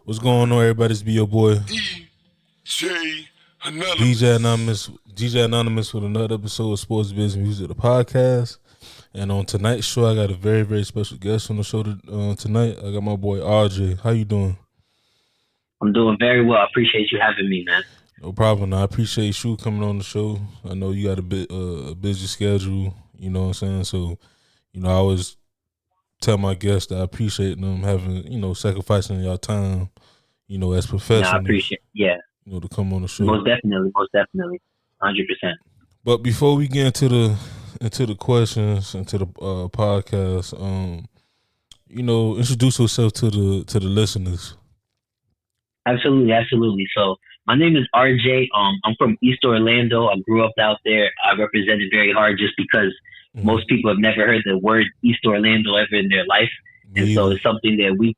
What's going on, everybody? It's be your boy DJ Anonymous. DJ Anonymous with another episode of Sports Business Music, the podcast. And on tonight's show, I got a very, very special guest on the show tonight. I got my boy RJ. How you doing? I'm doing very well. I appreciate you having me, man. No problem. I appreciate you coming on the show. I know you got a busy schedule. You know what I'm saying? So, I always tell my guests that I appreciate them having, sacrificing your time, as professionals. I appreciate, to come on the show. Most definitely, 100%. But before we get into the questions, into the podcast, introduce yourself to the listeners. Absolutely. So my name is RJ. I'm from East Orlando. I grew up out there. I represent it very hard just because most people have never heard the word East Orlando ever in their life. And so it's something that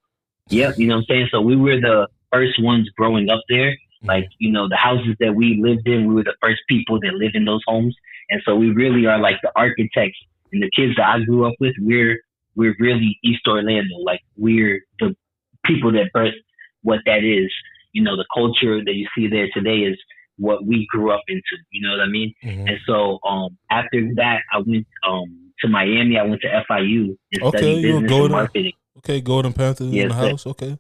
you know what I'm saying? So we were the first ones growing up there. Like, the houses that we lived in, we were the first people that lived in those homes. And so we really are like the architects. And the kids that I grew up with, we're really East Orlando. Like, we're the people that birthed what that is. The culture that you see there today is what we grew up into. You know what I mean? Mm-hmm. And so after that, I went to Miami. I went to FIU and studied business and marketing. Okay, Golden Panthers in the house. Okay.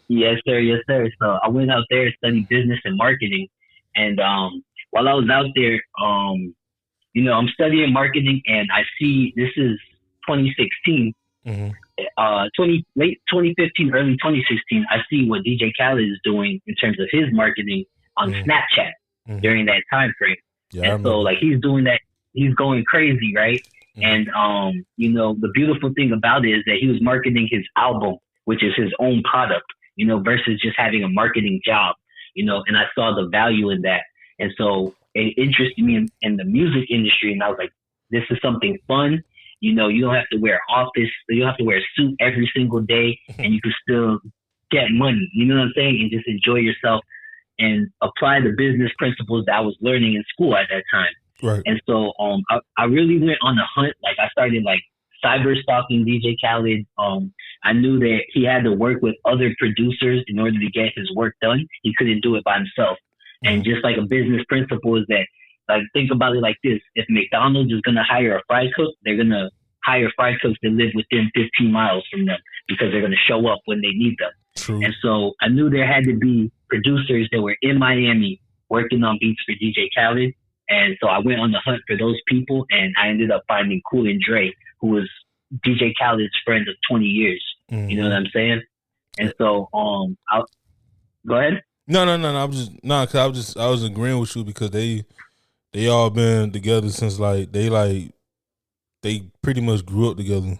Yes, sir. So I went out there and studied business and marketing. And while I was out there, I'm studying marketing, and I see this is 2016. Mm-hmm. Late 2015, early 2016, I see what DJ Khaled is doing in terms of his marketing on Snapchat during that time frame. Yeah, and so like he's doing that, he's going crazy, right? And the beautiful thing about it is that he was marketing his album, which is his own product, versus just having a marketing job, and I saw the value in that. And so it interested me in the music industry, and I was like, this is something fun. You don't have to wear you don't have to wear a suit every single day, and you can still get money, you know what I'm saying? And just enjoy yourself and apply the business principles that I was learning in school at that time. Right. And so I really went on a hunt. Like, I started like cyber stalking DJ Khaled. I knew that he had to work with other producers in order to get his work done. He couldn't do it by himself. And just like a business principle is that, like, think about it like this. If McDonald's is going to hire a fry cook, they're going to hire fry cooks that live within 15 miles from them because they're going to show up when they need them. True. And so I knew there had to be producers that were in Miami working on beats for DJ Khaled. And so I went on the hunt for those people, and I ended up finding CoolnDre, who was DJ Khaled's friend of 20 years. Mm-hmm. You know what I'm saying? And so, go ahead. No. Cause I was agreeing with you because they all been together since they pretty much grew up together.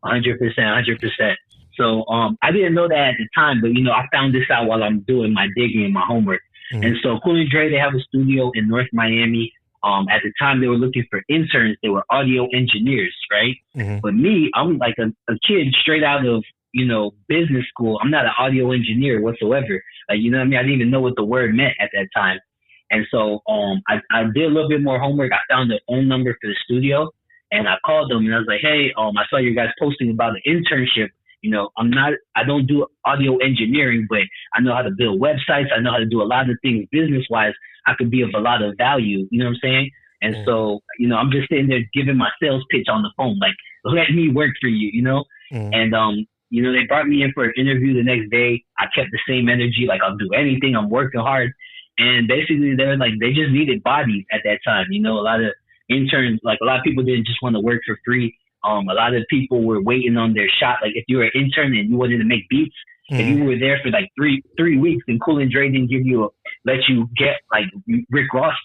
100%. So I didn't know that at the time, but I found this out while I'm doing my digging and my homework. Mm-hmm. And so CoolnDre, they have a studio in North Miami. At the time, they were looking for interns. They were audio engineers, right? Mm-hmm. But me, I'm like a kid straight out of business school. I'm not an audio engineer whatsoever. Like, you know what I mean? I didn't even know what the word meant at that time. And so I did a little bit more homework. I found the phone number for the studio, and I called them, and I was like, hey, I saw you guys posting about an internship. I don't do audio engineering, but I know how to build websites. I know how to do a lot of things business-wise. I could be of a lot of value, you know what I'm saying? And so, I'm just sitting there giving my sales pitch on the phone, like, let me work for you, And, they brought me in for an interview the next day. I kept the same energy, like, I'll do anything. I'm working hard. And basically, they just needed bodies at that time. A lot of interns, like, a lot of people didn't just want to work for free. A lot of people were waiting on their shot. Like, if you were an intern and you wanted to make beats, if you were there for like three weeks and CoolnDre didn't let you get like Rick Ross,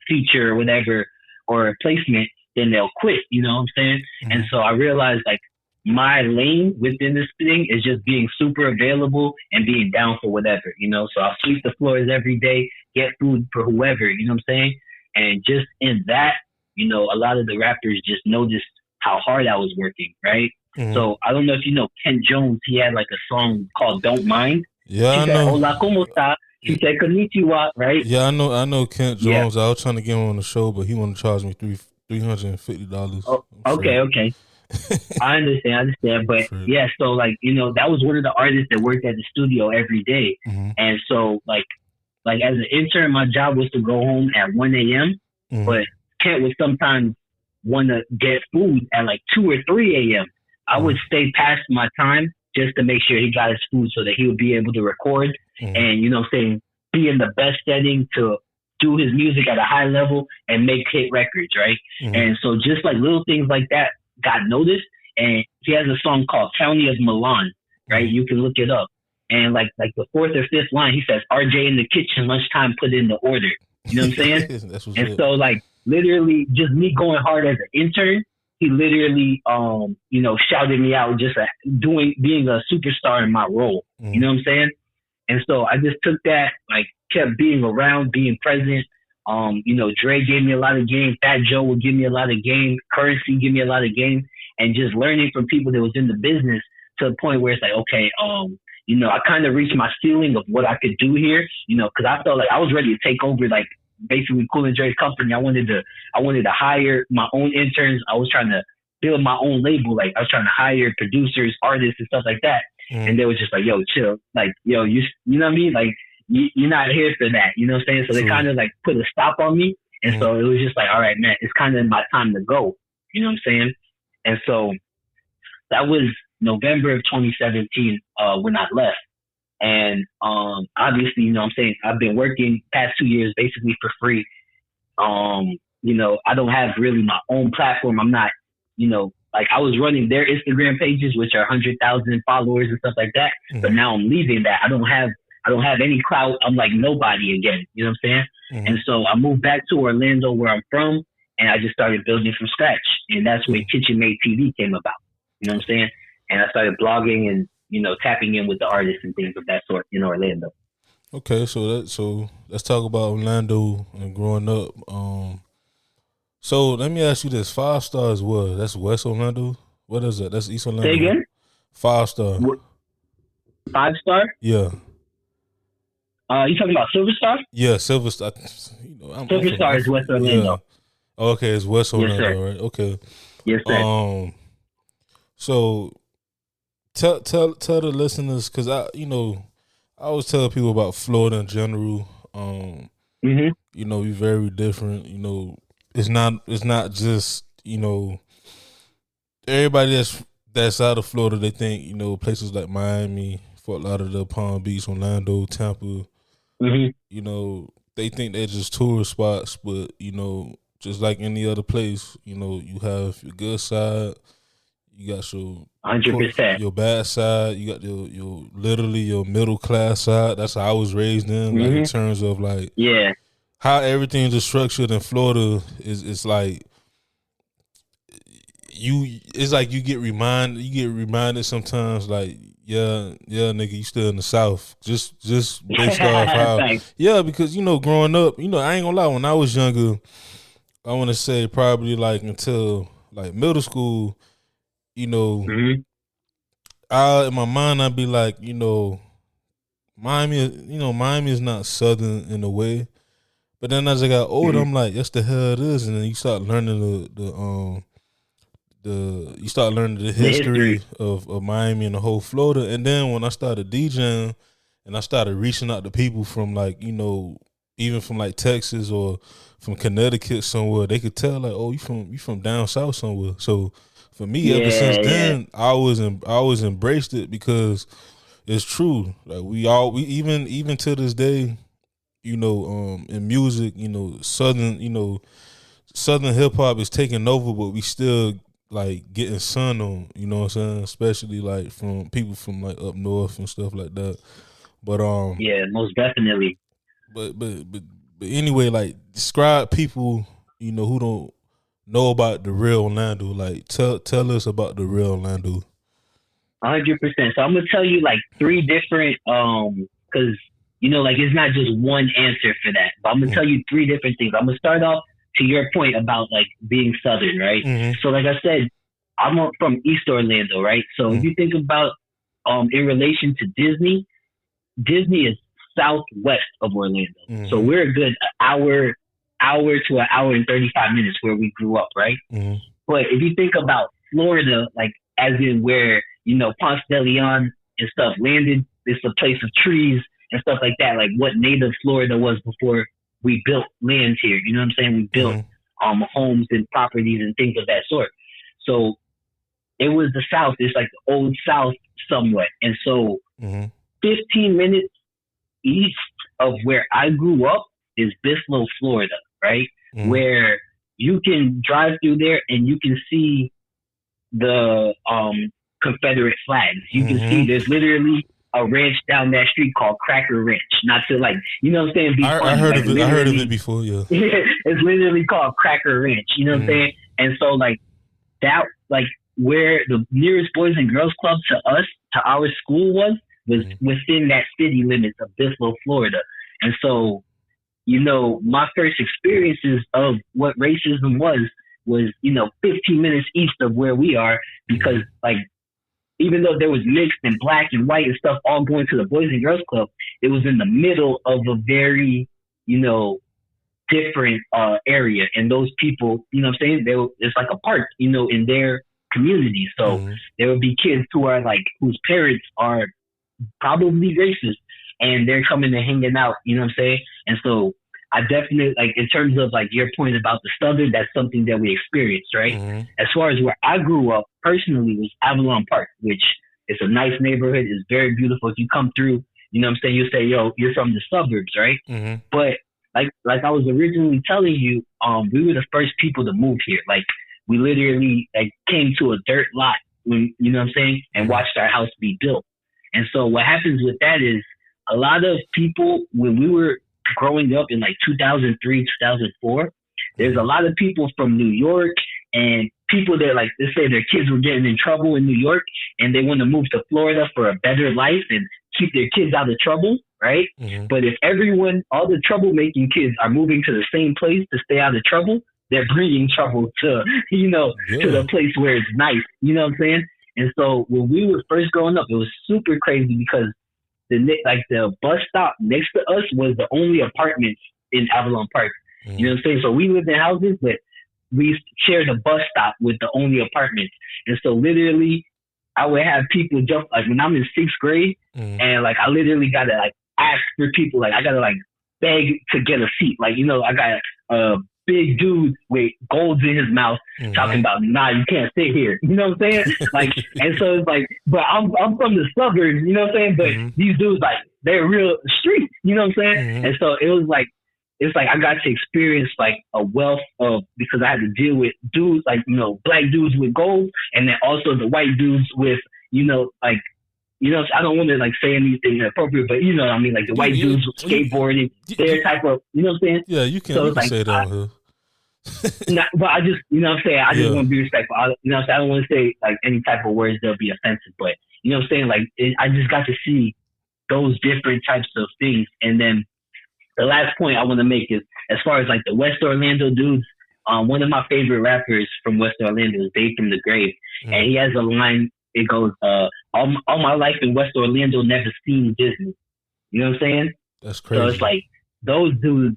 feature or whatever, or a placement, then they'll quit, you know what I'm saying? Mm-hmm. And so I realized like my lane within this thing is just being super available and being down for whatever, So I'll sweep the floors every day, get food for whoever, you know what I'm saying? And just in that, a lot of the rappers just noticed how hard I was working, right? Mm-hmm. So I don't know if you know Kent Jones. He had like a song called "Don't Mind." Yeah, I know. Hola, ¿cómo está? He said "Konnichiwa," right? Yeah, I know Kent Jones. Yeah. I was trying to get him on the show, but he wanted to charge me $350. Oh, okay. I understand. But yeah, so like, that was one of the artists that worked at the studio every day. And so like as an intern, my job was to go home at 1 a.m. But Kent would sometimes want to get food at like 2 or 3 a.m. I would stay past my time just to make sure he got his food so that he would be able to record and, be in the best setting to do his music at a high level and make hit records, right? And so just like little things like that got noticed. And he has a song called County of Milan, right? You can look it up. And like the fourth or fifth line, he says, RJ in the kitchen, lunchtime, put in the order. You know what I'm saying? And so like literally just me going hard as an intern, he literally, shouted me out just being a superstar in my role. You know what I'm saying? And so I just took that, like kept being around, being present. Dre gave me a lot of game. Fat Joe would give me a lot of game. Currency give me a lot of game. And just learning from people that was in the business to the point where it's like, okay, I kind of reached my ceiling of what I could do here, because I felt like I was ready to take over, like basically CoolnDre's company. I wanted to hire my own interns. I was trying to build my own label. Like I was trying to hire producers, artists, and stuff like that. And they were just like, yo, chill. Like, yo, you know what I mean? Like, you're not here for that. You know what I'm saying? So they kind of like put a stop on me. And so it was just like, all right, man, it's kind of my time to go. You know what I'm saying? And so that was November of 2017 when I left. And obviously, you know what I'm saying, I've been working past 2 years basically for free. I don't have really my own platform. I'm not, like I was running their Instagram pages, which are 100,000 followers and stuff like that. But now I'm leaving that. I don't have any clout. I'm like nobody again. You know what I'm saying? And so I moved back to Orlando where I'm from, and I just started building from scratch. And that's when KitchenMade TV came about. You know what I'm saying? And I started blogging and, tapping in with the artists and things of that sort in Orlando. Okay, so let's talk about Orlando and growing up. So let me ask you this: 5 Stars, what? That's West Orlando. What is that? That's East Orlando. Say again? 5 Star. 5 Star? Yeah. You talking about Silver Star? Yeah, Silver Star. Silver Star is West Orlando. Yeah. Okay, it's West Orlando, yes, right? Okay. Yes, sir. So tell the listeners, because I always tell people about Florida in general. We're very different. It's not just everybody that's out of Florida. They think places like Miami, Fort Lauderdale, Palm Beach, Orlando, Tampa. They think they're just tourist spots, but just like any other place, you have your good side, you got your 100%, your bad side, you got your literally your middle class side. That's how I was raised in, like in terms of like how everything is structured in Florida is like it's like you get reminded sometimes like yeah nigga, you still in the South just based off how because growing up, I ain't gonna lie, when I was younger, I want to say probably like until like middle school, I in my mind I'd be like, Miami is not Southern in a way, but then as I got older, I'm like, yes, the hell it is, and then you start learning the history of Miami and the whole Florida, and then when I started DJing and I started reaching out to people from like even from like Texas or from Connecticut somewhere, they could tell like, oh, you from down south somewhere. So for me, ever since then, I always embraced it because it's true. Like we even to this day, in music, Southern hip hop is taking over, but we still like getting sun on. You know what I'm saying? Especially like from people from like up north and stuff like that. But most definitely. But anyway, like describe people who don't know about the real Orlando. Like tell us about the real Orlando. 100%. So I'm gonna tell you like 3 different because like it's not just one answer for that. But I'm gonna tell you 3 different things. I'm gonna start off to your point about like being Southern, right? So like I said, I'm from East Orlando, right? So if you think about in relation to Disney is southwest of Orlando. So we're a good hour to an hour and 35 minutes where we grew up, right? But if you think about Florida, like as in where Ponce de Leon and stuff landed. It's a place of trees and stuff like that. Like what native Florida was before we built land here. You know what I'm saying? We built homes and properties and things of that sort. So it was the South. It's like the old South somewhat. And so 15 minutes east of where I grew up is Bislow, Florida, right? Where you can drive through there and you can see the Confederate flags. You can see there's literally a ranch down that street called Cracker Ranch. Not to like, you know what I'm saying? Be I heard of it. I heard of it before, yeah. It's literally called Cracker Ranch. You know what I'm saying? And so like that, like where the nearest Boys and Girls Club to us, to our school was within that city limits of Bislow, Florida. And so, my first experiences of what racism was, 15 minutes east of where we are, because like, even though there was mixed and black and white and stuff all going to the Boys and Girls Club, it was in the middle of a very, different area. And those people, you know what I'm saying? It's like a park, in their community. So there would be kids who are like, whose parents are probably racist and they're coming and hanging out, you know what I'm saying? And so I definitely, like, in terms of like your point about the Southern, that's something that we experienced, right? As far as where I grew up personally was Avalon Park, which is a nice neighborhood. It's very beautiful. If you come through, you know what I'm saying? You say, yo, you're from the suburbs, right? But like I was originally telling you, we were the first people to move here. Like we literally like came to a dirt lot when, you know what I'm saying? And watched our house be built. And so what happens with that is a lot of people, when we were growing up in like 2003, 2004, there's a lot of people from New York and people that like, let's say their kids were getting in trouble in New York and they want to move to Florida for a better life and keep their kids out of trouble, right? But if all the troublemaking kids are moving to the same place to stay out of trouble, they're bringing trouble to, to the place where it's nice, you know what I'm saying? And so when we were first growing up, it was super crazy because the bus stop next to us was the only apartments in Avalon Park. You know what I'm saying? So we lived in houses, but we shared a bus stop with the only apartments. And so literally I would have people jump, like when I'm in 6th grade and like I literally got to like ask for people, like I got to like beg to get a seat. Like, I got a big dude with golds in his mouth talking about, nah, you can't sit here. You know what I'm saying? Like, and so it's like, but I'm from the suburbs, you know what I'm saying? But these dudes, like, they're real street, you know what I'm saying? And so it was like, it's like I got to experience like a wealth of, because I had to deal with dudes, like, black dudes with gold, and then also the white dudes with, like, I don't want to like say anything inappropriate, but you know what I mean? Like the white dudes skateboarding, their type of, you know what I'm saying? Yeah, you can, so you can say that on here. But I just, you know what I'm saying? I just want to be respectful. You know what I'm saying? I don't want to say like any type of words that'll be offensive, but you know what I'm saying? Like I just got to see those different types of things. And then the last point I want to make is, as far as like the West Orlando dudes, one of my favorite rappers from West Orlando is Dave from the Grave. And he has a line, it goes, all my life in West Orlando, never seen Disney. You know what I'm saying? That's crazy. So it's like, those dudes,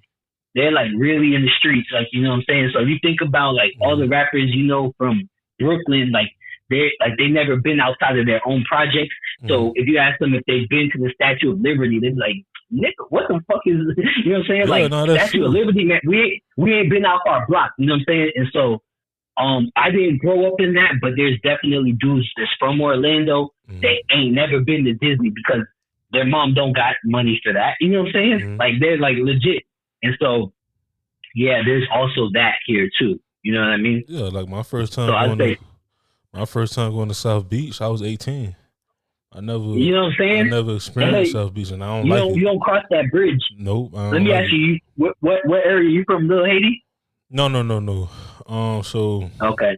they're like really in the streets, like, you know what I'm saying? So if you think about like all the rappers, from Brooklyn, like they never been outside of their own projects. So if you ask them if they've been to the Statue of Liberty, they're like, nigga, what the fuck is, you know what I'm saying? Yeah, like no, Statue of Liberty, man, we ain't been out our block, you know what I'm saying? And so I didn't grow up in that, but there's definitely dudes that's from Orlando that ain't never been to Disney because their mom don't got money for that. You know what I'm saying? Like they're like legit. And so, yeah, there's also that here too. You know what I mean? Yeah, like my first time going to South Beach, I was 18. I never, you know what I'm saying? I never experienced South Beach, and I don't like it. You don't cross that bridge. Nope. Let me ask you, what area you from? Little Haiti? No. So okay.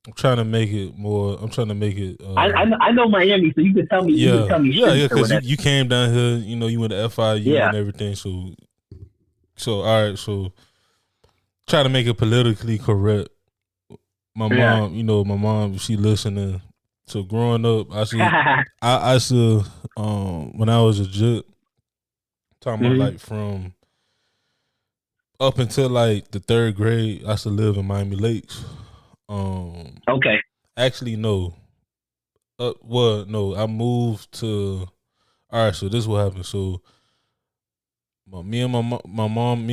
I'm trying to make it more. I'm trying to make it. I know Miami, so you can tell me. Yeah, you can tell me yeah, because you came down here. You went to FIU and everything. So all right. So try to make it politically correct. My mom, my mom, she listening. So growing up, I used to when I was a jit, talking about like from up until like the 3rd grade, I used to live in Miami Lakes. Okay. actually no. Well, no, I moved to. All right, so this is what happened. So, me and my mom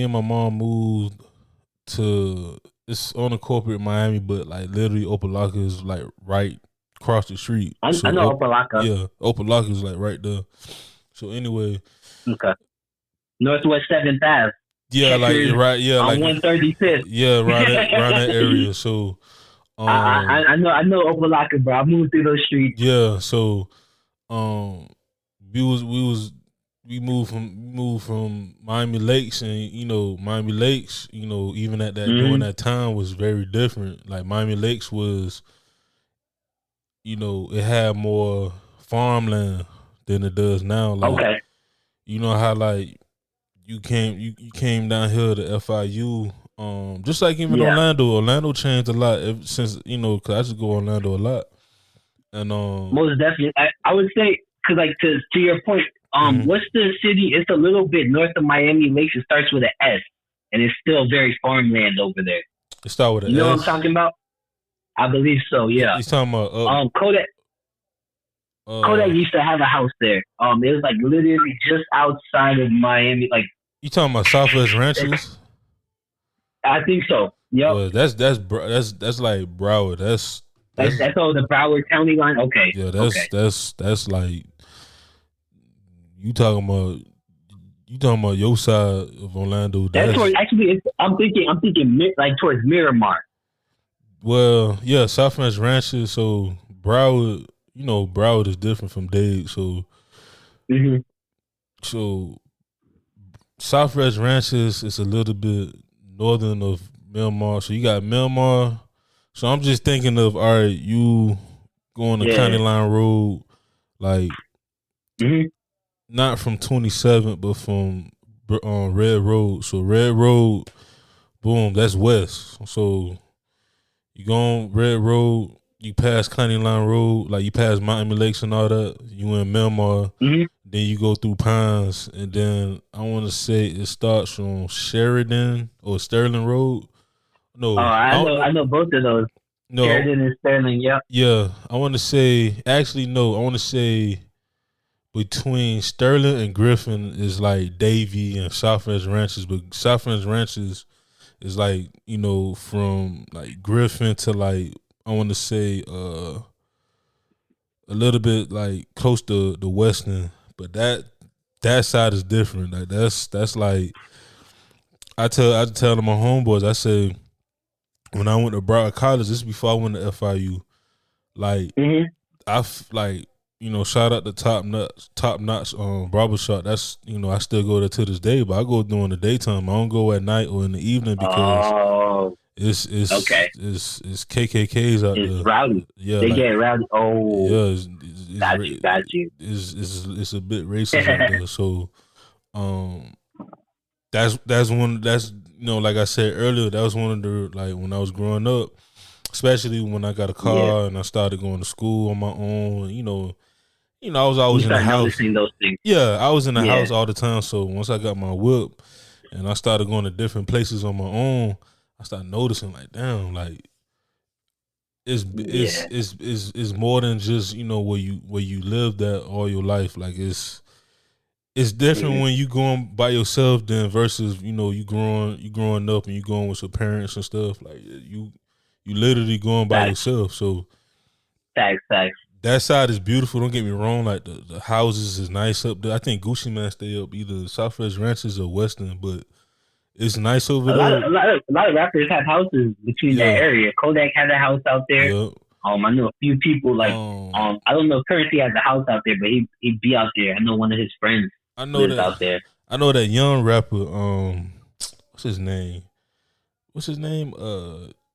moved to. It's on a corporate in Miami, but like literally Opelika is like right across the street. I know Opelika. Yeah, Opelika is like right there. So anyway, okay. Northwest 7th Ave. Yeah, Checkers like right, yeah, on like 135th. Yeah, around that area. So, I know Opelika, bro. I moved through those streets. Yeah, so, we moved from Miami Lakes, and Miami Lakes, even at that during that time was very different. Like Miami Lakes was, it had more farmland than it does now. Like, okay. You know how like you came down here to FIU, just like even Orlando. Orlando changed a lot ever since, because I just go Orlando a lot. And most definitely, I would say, because like to your point, what's the city? It's a little bit north of Miami Lakes. It starts with an S, and it's still very farmland over there. It starts with an S. You know what I'm talking about? I believe so. Yeah. He's talking about Kodak. Kodak used to have a house there. It was like literally just outside of Miami. Like, you talking about Southwest Ranches? I think so. Yep. Well, that's like Broward. That's all the Broward County line. Okay. Yeah, that's like you talking about your side of Orlando. That's where actually I'm thinking like towards Miramar. Well, yeah, Southwest Ranches. So Broward, Broward is different from Dade. So, so Southwest Ranches is a little bit northern of Miramar. So you got Miramar. So I'm just thinking of, all right, you going to County Line Road, like not from 27th, but from Red Road. So Red Road, boom, that's west. So you go on Red Road, you pass County Line Road, like you pass Miami Lakes and all that. You in Miramar, then you go through Pines, and then I want to say it starts from Sheridan or Sterling Road. No, I know both of those. No, Sheridan and Sterling. Yep. Yeah, I want to say between Sterling and Griffin is like Davie and Southwest Ranches, but Southwest Ranches is like from like Griffin to like I want to say a little bit like close to the Western, but that side is different. Like that's like I tell my homeboys, I say, when I went to Broward College, this is before I went to FIU, like shout out to Top Notch barbershop. That's I still go there to this day, but I go during the daytime. I don't go at night or in the evening because it's KKKs out there. It's rowdy. Yeah, they get rowdy. Oh, yeah, got you. It's a bit racist out there. So, that's one. That's like I said earlier, that was one of the, like, when I was growing up, especially when I got a car and I started going to school on my own. I was always in the house. Those things. Yeah, I was in the house all the time. So once I got my whip and I started going to different places on my own, I started noticing, like, damn, like it's more than just where you lived at all your life. Like it's different when you going by yourself than versus you growing up and you going with your parents and stuff. Like you literally going by yourself. So facts. That side is beautiful. Don't get me wrong. Like the houses is nice up there. I think Gucci Man stay up either Southwest Ranches or Western, but it's nice over there. A lot of rappers have houses between that area. Kodak had a house out there. Yep. I know a few people like I don't know if Currency has a house out there, but he'd be out there. I know one of his friends lives out there. I know that young rapper. What's his name?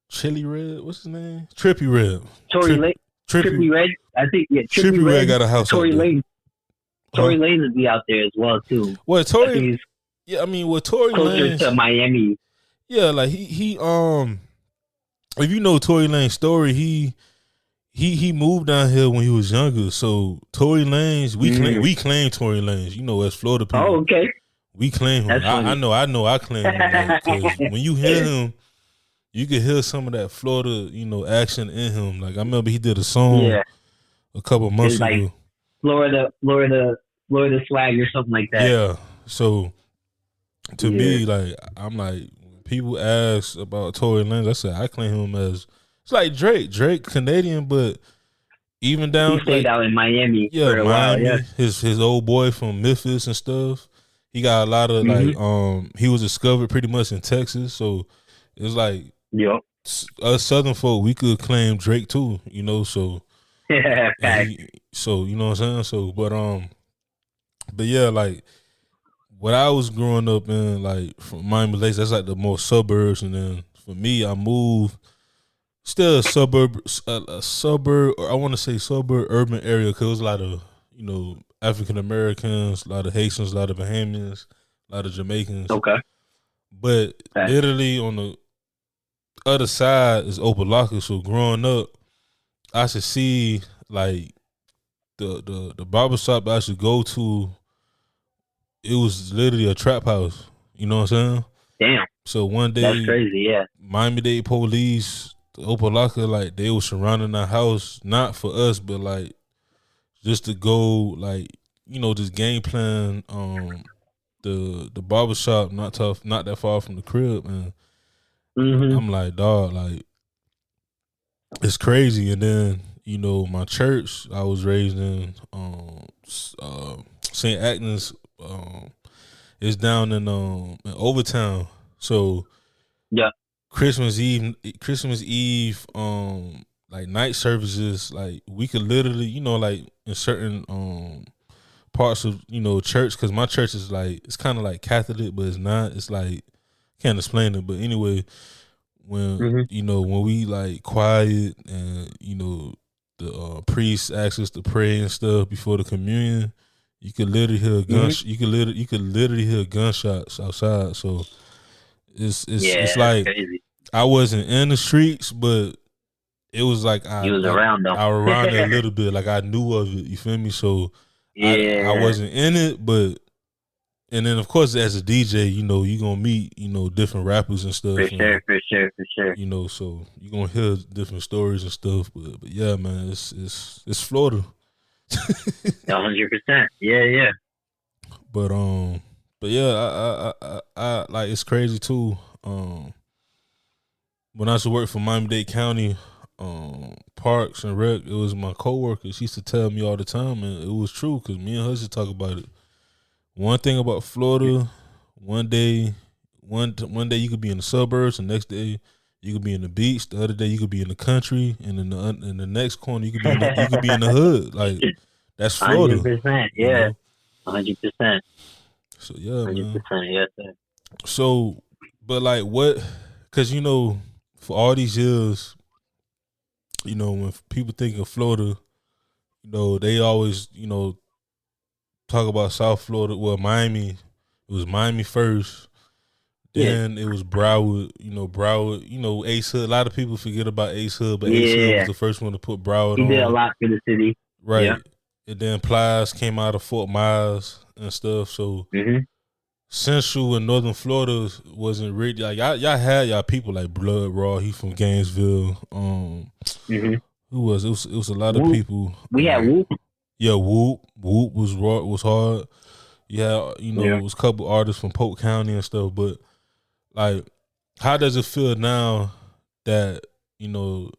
Chili Red. What's his name? Trippie Red. Trippie Red. I think Trippie Red got a house. Tory Lane. Tory Lane would be out there as well too. Well, Tory. Yeah, I mean, Tory Lane closer to Miami. Yeah, like he if you know Tory Lane's story, he moved down here when he was younger. So Tory Lanez, we claim Tory Lanez, as Florida people. Oh, okay. We claim him. I know I claim him. Because when you hear him, you could hear some of that Florida, you know, action in him. Like I remember he did a song a couple months like ago. Florida swag or something like that. Yeah. So to me, like I'm like, people ask about Tory Lanez, I said I claim him as, it's like Drake Canadian, but even down he stayed out in Miami for a while. Yeah, his old boy from Memphis and stuff. He got a lot of like he was discovered pretty much in Texas, so it's like us Southern folk, we could claim Drake too, you know. So so you know what I'm saying. So but yeah, like what I was growing up in, like from Miami Lakes, that's like the more suburbs, and then for me, I moved still a suburb, or I want to say suburb urban area, because it was a lot of, you know, African Americans, a lot of Haitians, a lot of Bahamians, a lot of Jamaicans. Okay. But literally on the other side is Opalaka. So growing up, I should see like the barbershop I should go to. It was literally a trap house. You know what I'm saying? Damn. So one day, that's crazy. Yeah. Miami-Dade police, Opalaka, like they were surrounding our house, not for us, but like just to go, like, you know, just game plan. The barbershop not that far from the crib, and I'm like, dog, like it's crazy. And then, you know, my church, I was raised in St. Agnes, it's down in Overtown. So Christmas Eve, like night services, like we could literally, you know, like in certain parts of, you know, church, because my church is like, it's kind of like Catholic, but it's not. It's like, can't explain it, but anyway, when you know, when we like quiet and, you know, the priest asks us to pray and stuff before the communion, you could literally hear you could literally hear gunshots outside. So it's like crazy. I wasn't in the streets, but it was like I was around them. I was around it a little bit, like I knew of it. You feel me? So I wasn't in it, but, and then of course as a DJ, you know, you gonna meet, you know, different rappers and stuff. For sure. You know, so you gonna hear different stories and stuff. But yeah, man, it's Florida. 100%. Yeah. But yeah, I like, it's crazy too. When I used to work for Miami-Dade County Parks and Rec, it was my coworkers. She used to tell me all the time, and it was true, because me and her used to talk about it. One thing about Florida, one day you could be in the suburbs, the next day you could be in the beach, the other day you could be in the country, and in the next corner you could be in the hood. Like, that's Florida. 100%. Yeah. 100%. So yeah, 100%. Yes, sir. So, but like what? Because, you know, for all these years, you know, when people think of Florida, you know, they always, you know, talk about South Florida. Well, Miami, it was Miami first. Then it was Broward, you know, Ace Hood. A lot of people forget about Ace Hood, but Ace Hood was the first one to put Broward on. He did a lot for the city. Right. Yeah. And then Plies came out of Fort Myers and stuff. So Central and Northern Florida wasn't really, like, y'all had y'all people like Blood Raw, he from Gainesville. Who was it? Was a lot of people. We had Whoop. Yeah, Whoop was hard. Yeah, you know, it was a couple artists from Polk County and stuff. But like, how does it feel now that, you know,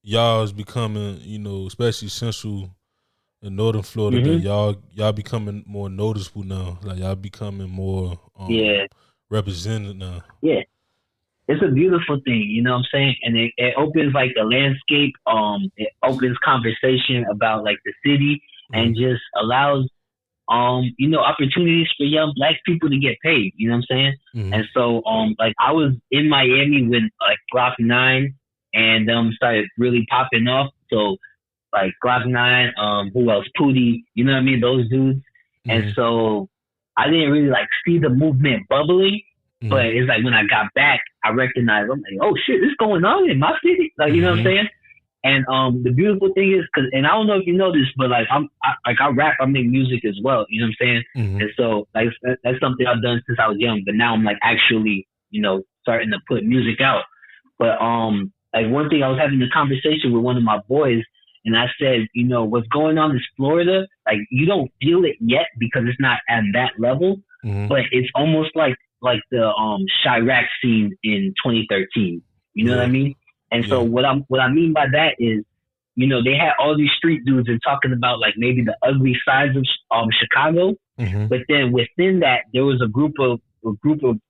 y'all is becoming, you know, especially Central in Northern Florida, that y'all becoming more noticeable now? Like, y'all becoming more represented now. Yeah, it's a beautiful thing, you know what I'm saying? And it opens like the landscape. It opens conversation about like the city, and just allows you know, opportunities for young Black people to get paid. You know what I'm saying? And so like I was in Miami when like Glock 9 and started really popping off. So like Glock 9, who else? Pootie, you know what I mean? Those dudes. And so I didn't really like see the movement bubbling, but it's like when I got back, I recognized, I'm like, oh shit, this going on in my city. Like, you know what I'm saying? And the beautiful thing is, and I don't know if you know this, but like I rap, I make music as well. You know what I'm saying? And so like that's something I've done since I was young. But now I'm like actually, you know, starting to put music out. But like one thing, I was having a conversation with one of my boys, and I said, you know, what's going on is Florida. Like you don't feel it yet because it's not at that level, but it's almost like the Chirac scene in 2013. You know what I mean? And so what I mean by that is, you know, they had all these street dudes and talking about like maybe the ugly sides of Chicago, but then within that there was a group of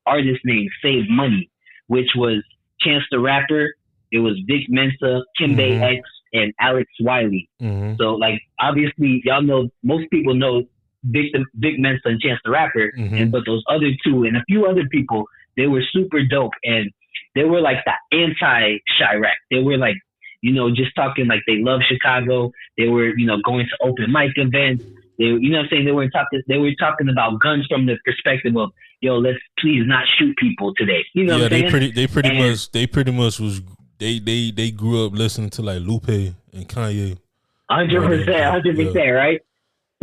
artists named Save Money, which was Chance the Rapper, it was Vic Mensa, Kimbe X, and Alex Wiley. So like obviously y'all know, most people know Vic Mensa and Chance the Rapper, but those other two and a few other people, they were super dope, and they were like the anti-Chirac. They were like, you know, just talking like they love Chicago. They were, you know, going to open mic events. They, you know what I'm saying? They were talking about guns from the perspective of, yo, let's please not shoot people today. You know what I'm saying? They pretty much was they grew up listening to like Lupe and Kanye. 100%, right?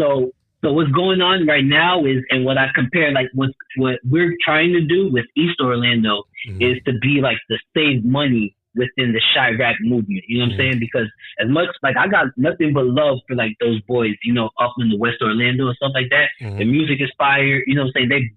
So what's going on right now is, and what I compare, like what we're trying to do with East Orlando is to be like the Save Money within the Chirac movement. You know what I'm saying? Because as much, like I got nothing but love for like those boys, you know, up in the West Orlando and stuff like that. The music is fire. You know what I'm saying?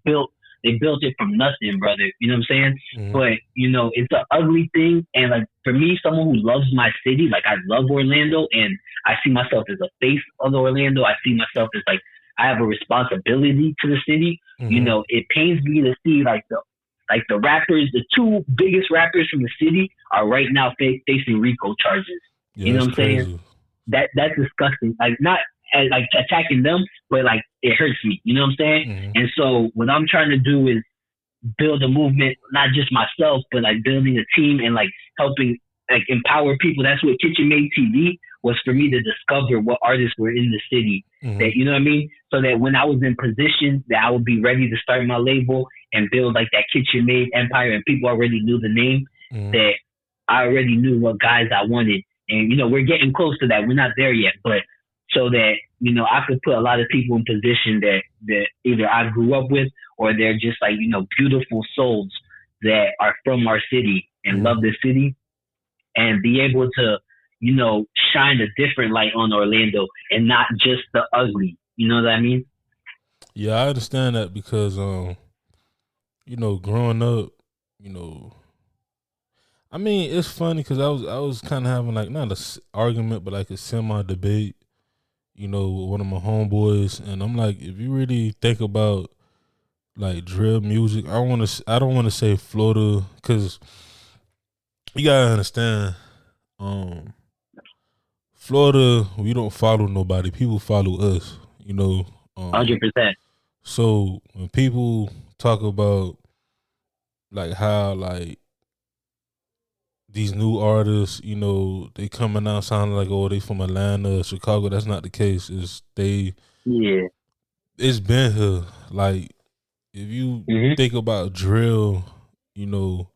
They built it from nothing, brother. You know what I'm saying? But, you know, it's an ugly thing. And like, for me, someone who loves my city, like I love Orlando and I see myself as a face of Orlando. I see myself as like, I have a responsibility to the city. You know, it pains me to see like the rappers, the two biggest rappers from the city are right now facing RICO charges. You know what I'm saying? That's disgusting. Like not like attacking them, but like it hurts me. You know what I'm saying? And so what I'm trying to do is build a movement, not just myself, but like building a team and like helping like empower people. That's what KitchenMade TV was for me, to discover what artists were in the city. That, you know what I mean? So that when I was in position that I would be ready to start my label and build like that KitchenMade empire, and people already knew the name, that I already knew what guys I wanted. And, you know, we're getting close to that. We're not there yet, but so that, you know, I could put a lot of people in position that either I grew up with, or they're just like, you know, beautiful souls that are from our city and love the city, and be able to, you know, shine a different light on Orlando and not just the ugly. You know what I mean? Yeah, I understand that because, you know, growing up, you know, I mean, it's funny because I was kind of having like not a argument, but like a semi debate, you know, with one of my homeboys, and I'm like, if you really think about like drill music, I don't want to say Florida, because you gotta understand, Florida, we don't follow nobody. People follow us, you know. 100%. So when people talk about like how like these new artists, you know, they coming out sounding like, oh, they from Atlanta or Chicago, that's not the case. It's been here. Like if you think about drill, you know,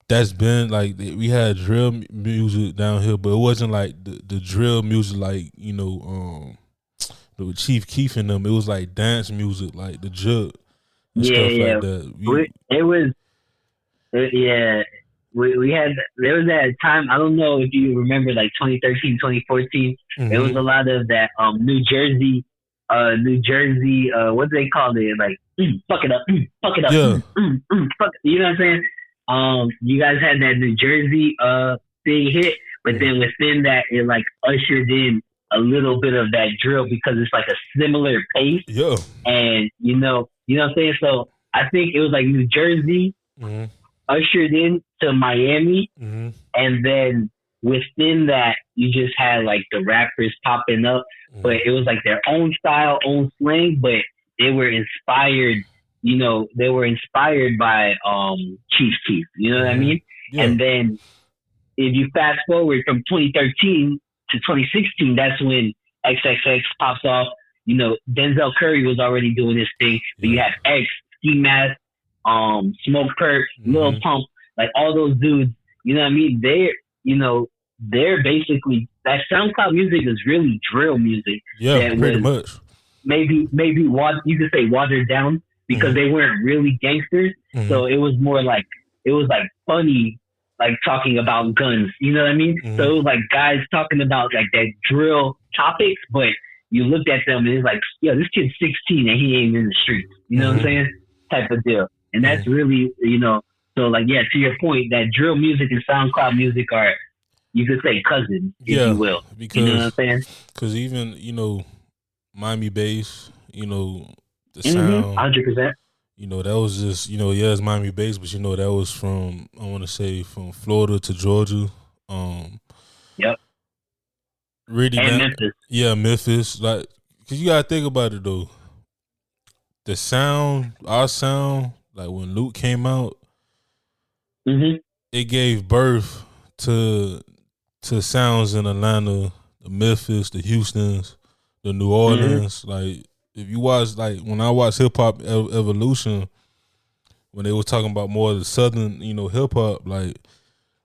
that's been like, we had drill music down here, but it wasn't like the drill music like, you know, the Chief Keef and them. It was like dance music, like the Jug and stuff like that. We had, there was that time, I don't know if you remember, like 2013, 2014, there was a lot of that New Jersey, what do they call it? Like, fuck it up, fuck it up, fuck it. You know what I'm saying? You guys had that New Jersey big hit, but then within that, it like ushered in a little bit of that drill because it's like a similar pace. Yeah. And you know what I'm saying? So I think it was like New Jersey ushered in to Miami, and then within that you just had like the rappers popping up, but it was like their own style, own slang, but they were inspired, you know, they were inspired by Chief Keef, you know what I mean? Yeah. And then if you fast forward from 2013 to 2016, that's when XXX pops off. You know, Denzel Curry was already doing his thing, but you have X, Ski Mask, Smoke Perk, Lil Pump, like all those dudes, you know what I mean? They're basically, that SoundCloud music is really drill music. Yeah, pretty much. Maybe you could say watered down, because they weren't really gangsters. So it was more like, it was like funny like talking about guns. You know what I mean? Mm-hmm. So it was like guys talking about like that drill topics, but you looked at them and it's like, yo, this kid's 16 and he ain't in the streets. You know what I'm saying? Type of deal. And that's really, so like, yeah, to your point, that drill music and SoundCloud music are, you could say, cousins, if you will. Because, you know what I'm saying? Because even, Miami bass, the sound. 100%. That was just, it's Miami bass, but that was from, I want to say, from Florida to Georgia. Yep. Really, and Memphis. Yeah, Memphis. Like, cause you gotta think about it though. The sound, our sound, like when Luke came out, it gave birth to sounds in Atlanta, the Memphis, the Houstons, the New Orleans. Like, if you watch, like when I watched Hip Hop Evolution, when they were talking about more of the Southern, hip hop, like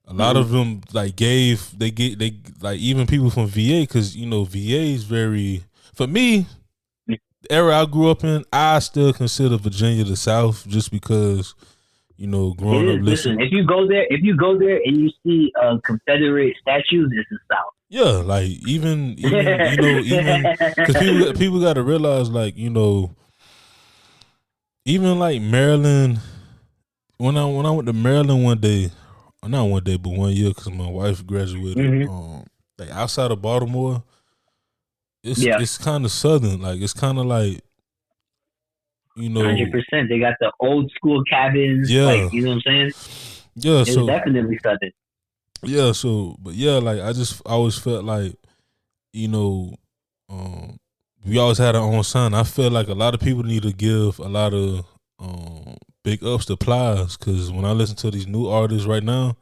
a lot of them like they like even people from VA, because VA is very, for me, the era I grew up in, I still consider Virginia the South, just because growing up listening. Listen, if you go there and you see Confederate statues, it's the South. Yeah, like even because people got to realize, like, even like Maryland. When I went to Maryland one day, not one day, but 1 year, because my wife graduated. Like outside of Baltimore, it's kind of southern. Like, it's kind of like, 100%. They got the old school cabins. Yeah, like, you know what I'm saying? Yeah, it's definitely southern. Yeah, but like I always felt like, we always had our own sound. I feel like a lot of people need to give a lot of big ups to Plies, because when I listen to these new artists right now,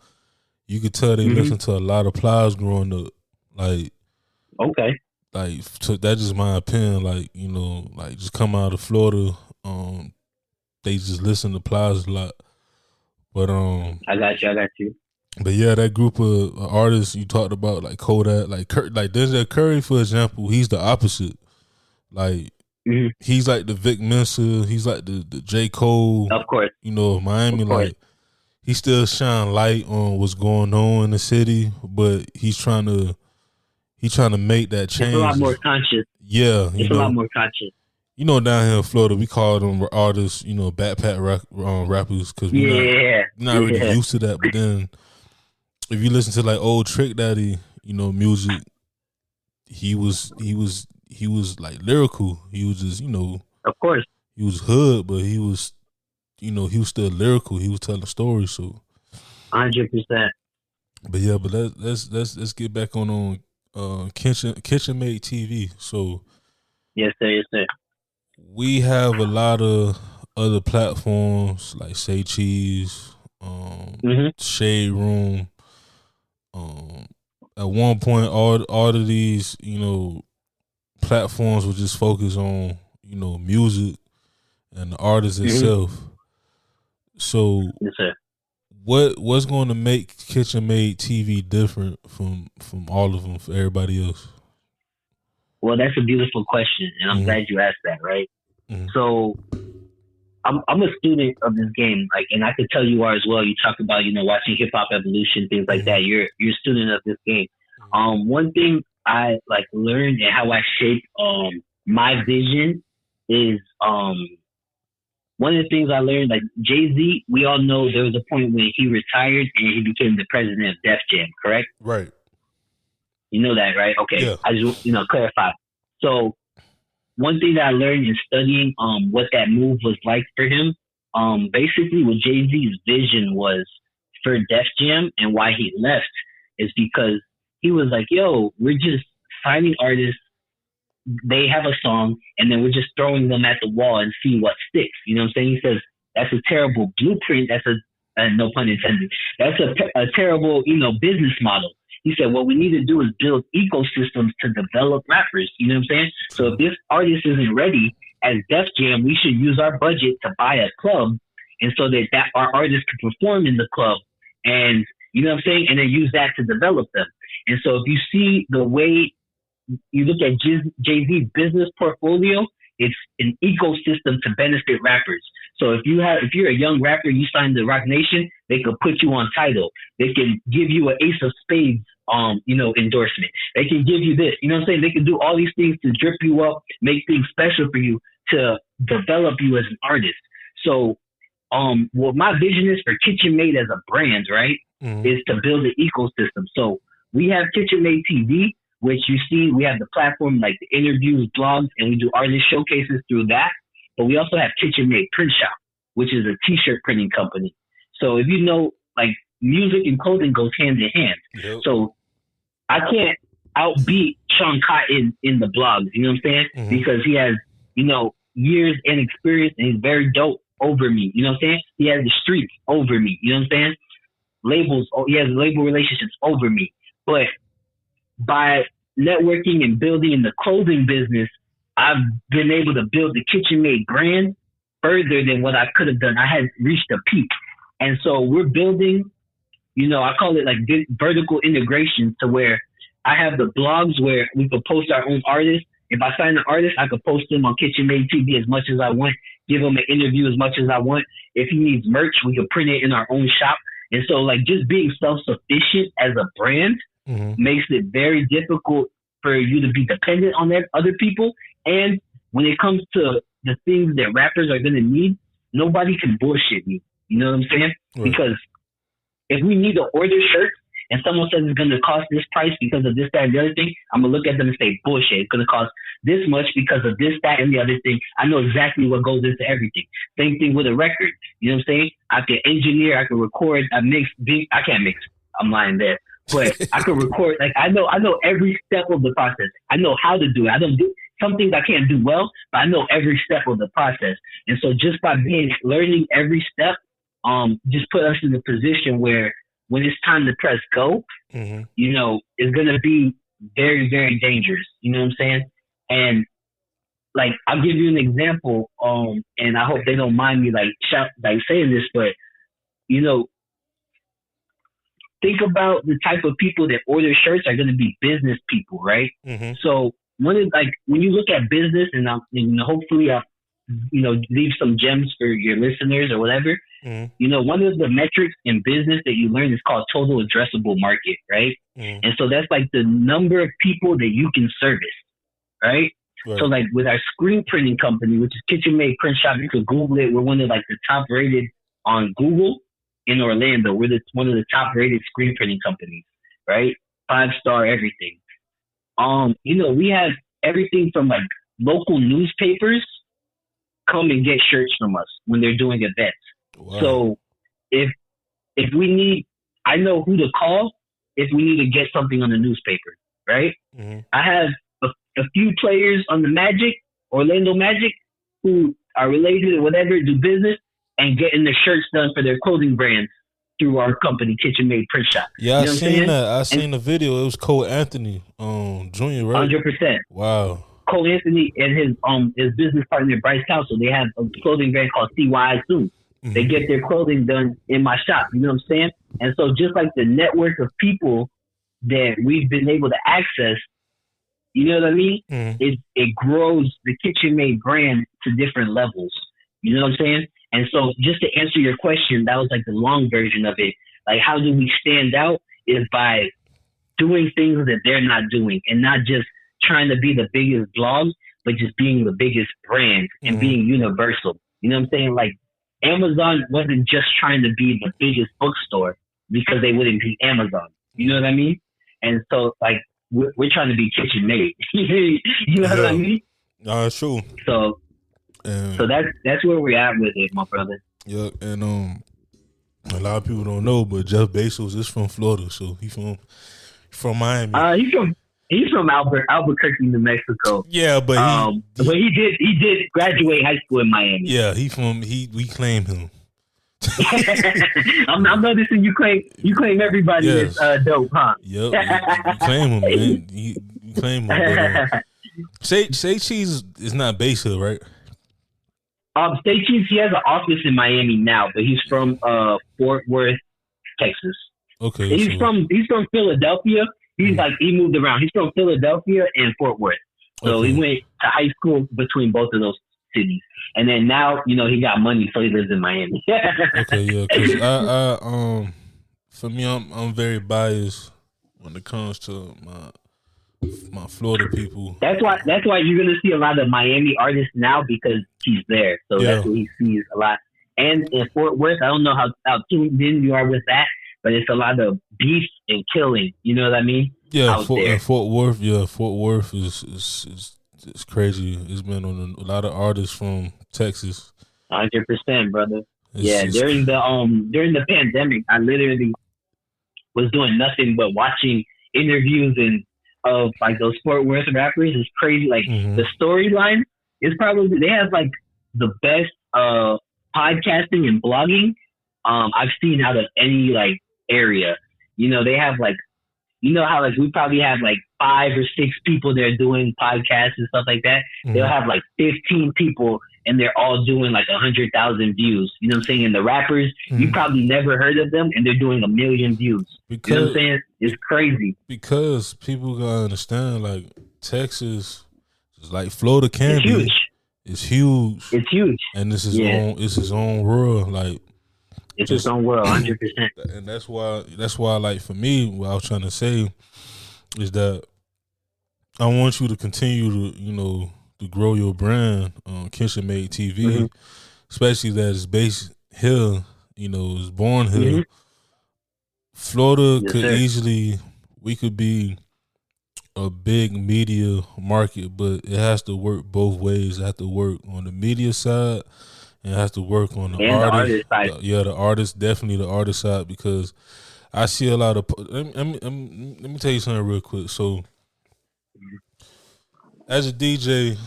you could tell they listen to a lot of Plies growing up. Like, okay, like that's just my opinion. Like, like just come out of Florida, they just listen to Plies a lot. But I got you. But yeah, that group of artists you talked about, like Kodak, like Denzel Curry, for example, he's the opposite. Like, he's like the Vic Mensa, he's like the J. Cole, of course, of Miami. Like, he still shine light on what's going on in the city, but he's trying to make that change. It's a lot more conscious. Yeah, it's a lot more conscious. Down here in Florida, we call them artists, backpack rappers, because we're not really used to that. But then, if you listen to like old Trick Daddy, music, he was like lyrical. He was just, of course, he was hood, but he was, he was still lyrical. He was telling stories. So, 100%. But yeah, but let's get back on KitchenMade TV. So, yes sir. We have a lot of other platforms like Say Cheese, Shade Room. At one point, all of these, platforms would just focus on, music and the artist itself. So, yes, sir. What's going to make KitchenMade TV different from all of them for everybody else? Well, that's a beautiful question, and I'm glad you asked that. Right. So, I'm a student of this game, like, and I could tell you are as well. You talk about, watching Hip Hop Evolution, things like that. You're a student of this game. One thing I like learned and how I shape my vision is one of the things I learned, like Jay-Z, we all know there was a point when he retired and he became the president of Def Jam, correct? Right. You know that, right? Okay. Yeah. I just clarify. So one thing that I learned in studying what that move was like for him, basically what Jay-Z's vision was for Def Jam and why he left is because he was like, yo, we're just finding artists, they have a song, and then we're just throwing them at the wall and see what sticks. You know what I'm saying? He says, that's a terrible blueprint. That's no pun intended. That's a terrible, business model. He said, what we need to do is build ecosystems to develop rappers. You know what I'm saying? So if this artist isn't ready, as Def Jam, we should use our budget to buy a club, and so that our artists can perform in the club, and you know what I'm saying? And then use that to develop them. And so if you see the way you look at Jay-Z's business portfolio, it's an ecosystem to benefit rappers. So if you're a young rapper, you sign the Rock Nation, they could put you on title. They can give you an Ace of Spades, endorsement. They can give you this, you know what I'm saying? They can do all these things to drip you up, make things special for you, to develop you as an artist. So, what my vision is for KitchenMade as a brand, right, is to build an ecosystem. So we have KitchenMade TV, which you see, we have the platform like the interviews, blogs, and we do artist showcases through that. But we also have KitchenMade Print Shop, which is a t-shirt printing company. So if you know, like, music and clothing goes hand in hand. Yep. So I can't outbeat Sean Cotton in the blogs, you know what I'm saying? Because he has, years and experience, and he's very dope over me, you know what I'm saying? He has the streets over me, you know what I'm saying? He has label relationships over me. But by networking and building in the clothing business, I've been able to build the KitchenMade brand further than what I could have done. I had reached a peak. And so we're building, I call it like vertical integration, to where I have the blogs where we could post our own artists. If I sign an artist, I could post him on KitchenMade TV as much as I want, give him an interview as much as I want. If he needs merch, we could print it in our own shop. And so, like, just being self-sufficient as a brand makes it very difficult for you to be dependent on other people. And when it comes to the things that rappers are going to need, nobody can bullshit me. You know what I'm saying? Right. Because if we need to order shirts and someone says it's going to cost this price because of this, that, and the other thing, I'm going to look at them and say, bullshit. It's going to cost this much because of this, that, and the other thing. I know exactly what goes into everything. Same thing with a record. You know what I'm saying? I can engineer, I can record, I can't mix. I'm lying there. But I can record, like, I know every step of the process. I know how to do it. I don't do some things I can't do well, but I know every step of the process. And so just by learning every step, just put us in a position where when it's time to press go, it's going to be very, very dangerous. You know what I'm saying? And like, I'll give you an example, and I hope they don't mind me saying this, but think about the type of people that order shirts are going to be business people, right? So when you look at business, and hopefully I'll leave some gems for your listeners or whatever. One of the metrics in business that you learn is called total addressable market, right? And so that's like the number of people that you can service, right? So like with our screen printing company, which is KitchenMade Print Shop, you could Google it. We're one of like the top rated on Google in Orlando. We're one of the top rated screen printing companies, right? 5-star everything. We have everything from like local newspapers come and get shirts from us when they're doing events. Wow. So if we need, I know who to call if we need to get something on the newspaper, right? I have a few players on the Orlando Magic, who are related or whatever, do business and getting their shirts done for their clothing brands through our company, KitchenMade Print Shop. Yeah, I seen that. I seen the video. It was Cole Anthony, Jr., right? 100%. Wow. Cole Anthony and his business partner Bryce Council, they have a clothing brand called CY Soon. They get their clothing done in my shop. You know what I'm saying? And so just like the network of people that we've been able to access, you know what I mean? It grows the KitchenMade brand to different levels. You know what I'm saying? And so just to answer your question, that was like the long version of it. Like, how do we stand out is by doing things that they're not doing, and not just trying to be the biggest blog, but just being the biggest brand and being universal. You know what I'm saying? Like, Amazon wasn't just trying to be the biggest bookstore because they wouldn't be Amazon. You know what I mean? And so, like, we're trying to be KitchenMade. You know what I mean? It's true. So that's where we're at with it, my brother. Yeah, and a lot of people don't know, but Jeff Bezos is from Florida, so he's from Miami. He's from Albuquerque, New Mexico. Yeah, but he did graduate high school in Miami. Yeah, we claim him. I'm noticing you claim everybody is dope, huh? Yep, you claim him, man. You claim him. But, Say Cheese is not based here, right? Say Cheese, he has an office in Miami now, but he's from Fort Worth, Texas. Okay, he's from Philadelphia. He's he moved around. He's from Philadelphia and Fort Worth. So he went to high school between both of those cities. And then now, he got money, so he lives in Miami. Okay, yeah, because for me, I'm very biased when it comes to my Florida people. That's why you're gonna see a lot of Miami artists now because he's there. So that's what he sees a lot. And in Fort Worth, I don't know how tuned in you are with that, but it's a lot of beef and killing. You know what I mean? Yeah, Fort Worth. Yeah, Fort Worth is crazy. It's been on a lot of artists from Texas. 100%, brother. During the pandemic, I literally was doing nothing but watching interviews and of like those Fort Worth rappers. It's crazy. Like the storyline is probably they have like the best podcasting and blogging I've seen out of any like area. They have like how like we probably have like 5 or 6 people there doing podcasts and stuff like that. They'll have like 15 people and they're all doing like 100,000 views. You know what I'm saying? And the rappers, you probably never heard of them and they're doing 1 million views. Because, you know what I'm saying? It's crazy. Because people gotta understand, like Texas, like Florida can be. Huge. It's huge. It's huge. And it's his own world. Like it's his own world, 100%. And that's why, like for me, what I was trying to say is that I want you to continue to, to grow your brand on KitchenMade TV, especially that it's based here, it's born here. Florida we could be a big media market, but it has to work both ways. It has to work on the media side and it has to work on the artist side. The artist, definitely the artist side, because I see a lot of, let me tell you something real quick. So as a DJ,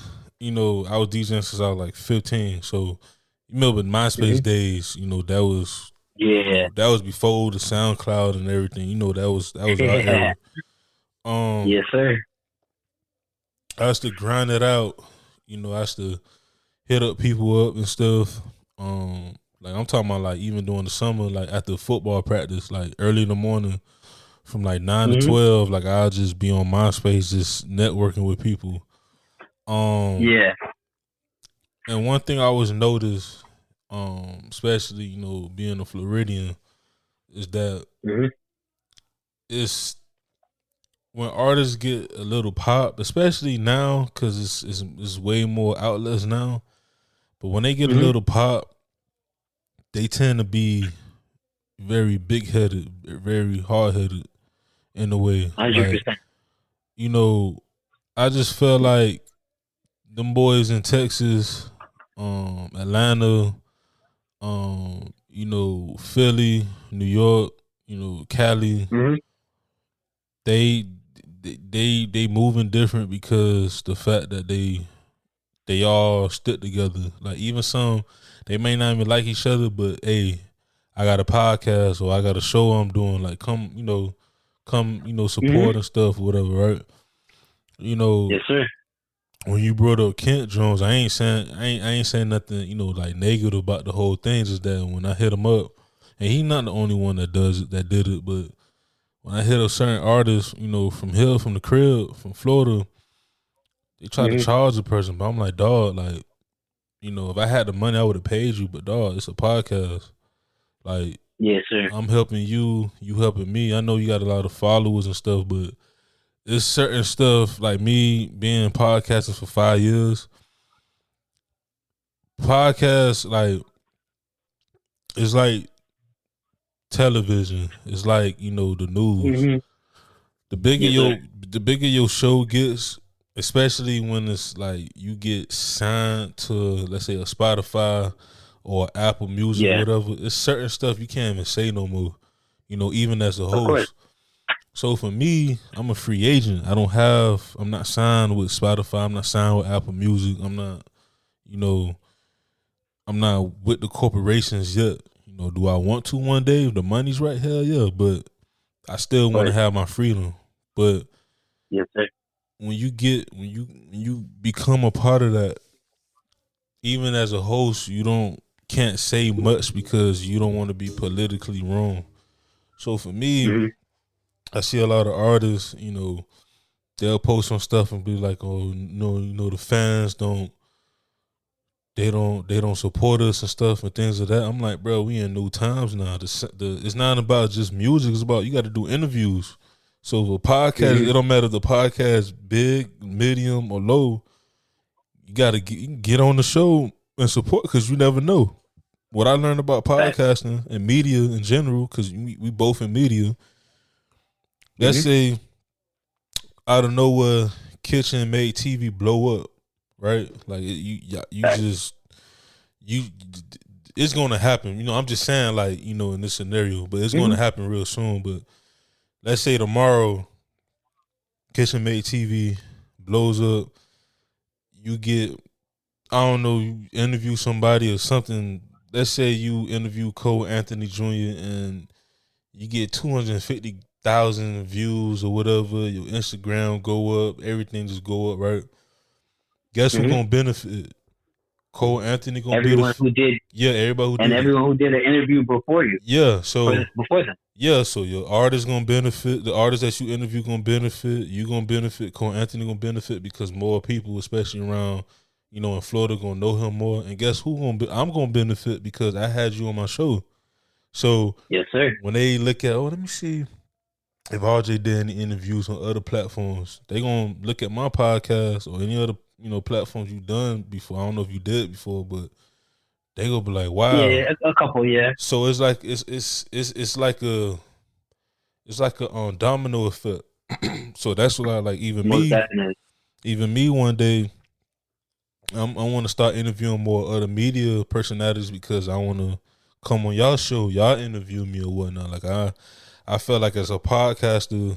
I was DJing since I was like 15. So you remember MySpace days, that was before the SoundCloud and everything. That was our era. Yes, sir. I used to grind it out. I used to hit up people up and stuff. Like I'm talking about, like even during the summer, like after football practice, like early in the morning, from like 9 to 12, like I'll just be on MySpace, just networking with people. And one thing I always noticed, especially being a Floridian, is that it's when artists get a little pop, especially now, because it's way more outlets now. But when they get a little pop, they tend to be very big headed, very hard headed in a way. 100%. Like, I just felt like them boys in Texas, Atlanta, Philly, New York, Cali, they moving different because the fact that they all stick together. Like even some, they may not even like each other, but hey, I got a podcast or I got a show I'm doing. Like come support and stuff, whatever, right? Yes, sir. When you brought up Kent Jones, I ain't saying nothing, like negative about the whole thing. Just that when I hit him up, and he not the only one that did it, but when I hit a certain artist, from here, from the crib, from Florida, they try to charge a person, but I'm like, dog, like, if I had the money, I would have paid you, but dog, it's a podcast. Like, yes, sir. I'm helping you, you helping me. I know you got a lot of followers and stuff, but it's certain stuff, like me being podcasting for 5 years. Podcasts, like, it's like television. It's like, the news. The bigger your show gets, especially when it's like you get signed to, let's say, a Spotify or Apple Music or whatever, it's certain stuff you can't even say no more, even as a host. So for me, I'm a free agent. I'm not signed with Spotify. I'm not signed with Apple Music. I'm not with the corporations yet. Do I want to one day? If the money's right, hell yeah. But I still want to have my freedom. But yes, sir. When you become a part of that, even as a host, you can't say much because you don't want to be politically wrong. So for me, I see a lot of artists, they'll post some stuff and be like, oh, the fans don't support us and stuff and things like that. I'm like, bro, we in new times now. It's not about just music. It's about you got to do interviews. So for podcast, it don't matter if the podcast big, medium, or low. You got to get on the show and support because you never know. What I learned about podcasting and media in general, because we both in media. Let's say out of nowhere, KitchenMade TV blow up, right? Like it's gonna happen. I'm just saying, like, in this scenario, but it's gonna happen real soon. But let's say tomorrow, KitchenMade TV blows up. You get, I don't know, you interview somebody or something. Let's say you interview Anthony Jr. and you get 250,000 views or whatever. Your Instagram go up, everything just go up, right? Guess who's gonna benefit? Anthony gonna everyone who did, everybody who did, and everyone who did an interview before you, before them. Yeah, so your artist gonna benefit. The artist that you interview gonna benefit. You gonna benefit. Anthony gonna benefit because more people, especially around, in Florida, gonna know him more. And guess who I'm gonna benefit because I had you on my show. So yes, sir. When they look at, let me see if RJ did any interviews on other platforms, they gonna look at my podcast or any other platforms you done before. I don't know if you did before, but they gonna be like, wow. Yeah, a couple, yeah. So it's like it's like a domino effect. So that's what I like. Even me one day, I want to start interviewing more other media personalities because I want to come on y'all show, y'all interview me or whatnot. Like I felt like as a podcaster,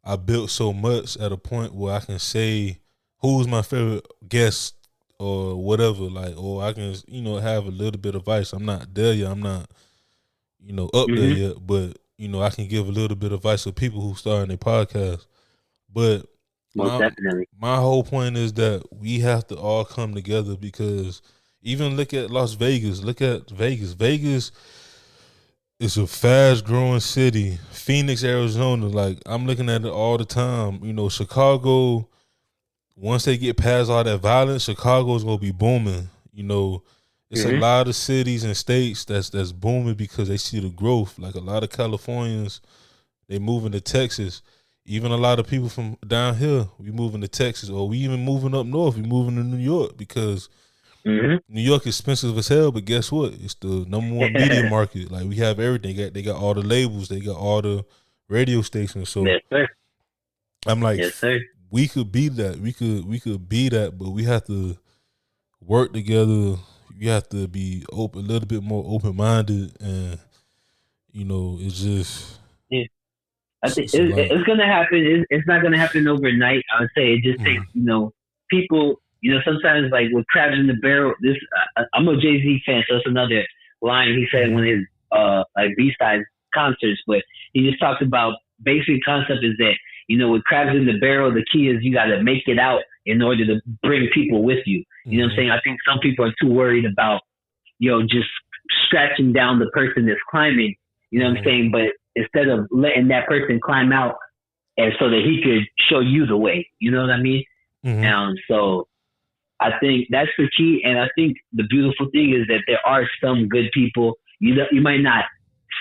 I built so much at a point where I can say who's my favorite guest or whatever, like, or I can, have a little bit of advice. I'm not there yet. I'm not, up there yet, but, I can give a little bit of advice to people who starting their podcast. But my whole point is that we have to all come together because even look at Las Vegas. Look at Vegas. Vegas is a fast growing city. Phoenix, Arizona, like I'm looking at it all the time. Chicago, once they get past all that violence, Chicago's gonna be booming. It's a lot of cities and states that's booming because they see the growth. Like a lot of Californians, they moving to Texas. Even a lot of people from down here, we moving to Texas, or we even moving up north. We moving to New York because New York is expensive as hell. But guess what? It's the number one media market. Like we have everything. They got all the labels. They got all the radio stations. So I'm like, we could be that. We could be that, but we have to work together. You have to be a little bit more open minded, and it's just. Yeah. I think it's gonna happen. It's not gonna happen overnight. I would say it just takes people. Sometimes like with crabs in the barrel. I'm a Jay-Z fan, so it's another line he said when his like B-side concerts. But he just talked about basic concept is that with crabs in the barrel, the key is you got to make it out in order to bring people with you. You know what I'm saying? I think some people are too worried about just scratching down the person that's climbing. You know what I'm saying? But instead of letting that person climb out and so that he could show you the way, you know what I mean? So I think that's the key. And I think the beautiful thing is that there are some good people. You might not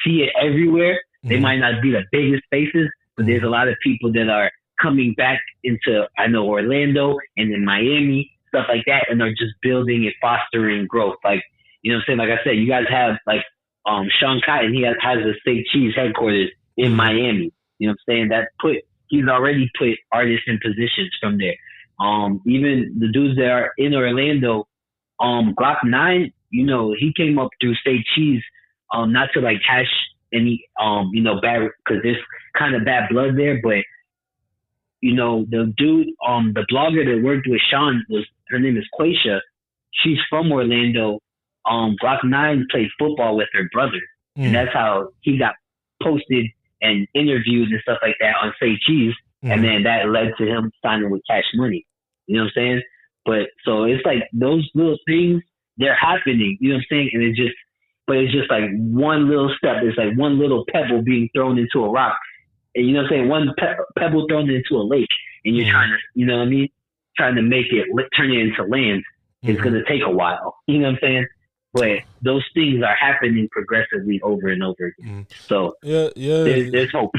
see it everywhere. They might not be the biggest faces, but there's a lot of people that are coming back into, I know, Orlando and in Miami, stuff like that, and they're just building and fostering growth. Like, you know what I'm saying? Like I said, you guys have like Sean Cotton, he has a State Cheese headquarters in Miami. You know what I'm saying? He's already put artists in positions from there. Even the dudes that are in Orlando, Glock 9, he came up through State Cheese, not to like hash any, bad, because there's kind of bad blood there, but the dude, the blogger that worked with Sean her name is Quaisha. She's from Orlando. Glock 9 played football with her brother. And that's how he got posted and interviewed and stuff like that on Say Cheese. And then that led to him signing with Cash Money. You know what I'm saying? But so it's like those little things, they're happening. You know what I'm saying? And it's just like one little step. It's like one little pebble being thrown into a rock. and you know what I'm saying, one pebble thrown into a lake, and you're trying to, you know what I mean, trying to make it turn it into land. It's gonna take a while. You know what I'm saying? But those things are happening progressively over and over again. So there's hope.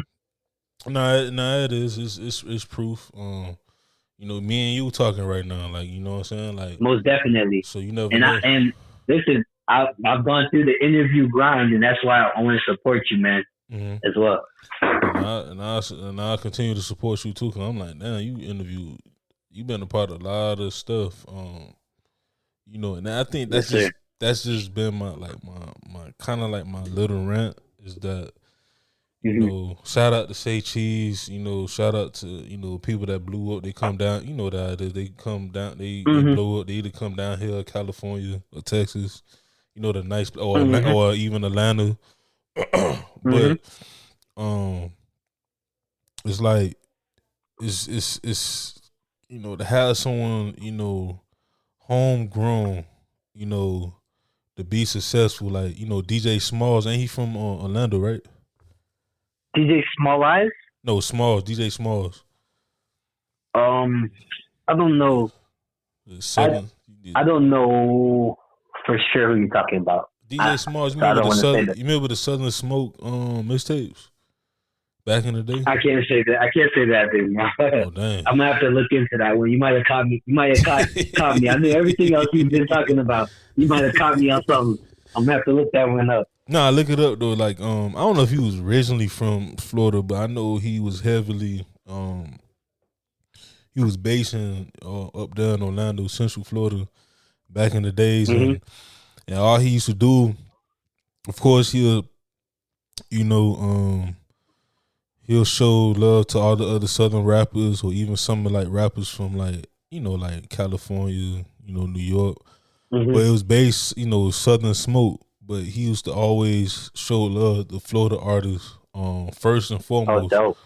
Nah, it is. It's proof. You know, me and you talking right now, like, you know what I'm saying, like, most definitely. So you never know. And listen, I've gone through the interview grind, and that's why I want to support you, man, as well. And I continue to support you too, cause I'm like, damn, you been a part of a lot of stuff. You know, and I think that's just been my kind of like my little rant is that. You know, shout out to Say Cheese. You know, shout out to, you know, people that blew up. They come down. You know that they come down. They blow up. They either come down here, California or Texas. You know, the nice or even Atlanta. But it's like it's you know, to have someone, you know, homegrown, you know, to be successful. Like, you know, DJ Smalls, ain't he from Orlando, right? DJ Small Eyes? No, Smalls. DJ Smalls. I don't know. I don't know for sure who you're talking about. DJ Smalls. You remember the Southern Smoke mixtapes back in the day? I can't say that, dude. Oh, dang. I'm gonna have to look into that one. You might have caught me. Caught me. I knew everything else you've been talking about. You might have caught me on something. I'm gonna have to look that one up. Nah, look it up though. Like, I don't know if he was originally from Florida, but I know he was heavily, he was basing up there in Orlando, Central Florida, back in the days, and all he used to do, of course, he'll show love to all the other Southern rappers, or even some of like rappers from like, you know, like California, you know, New York, but it was based, you know, Southern Smoke. But he used to always show love to Florida artists, first and foremost. Oh, dope.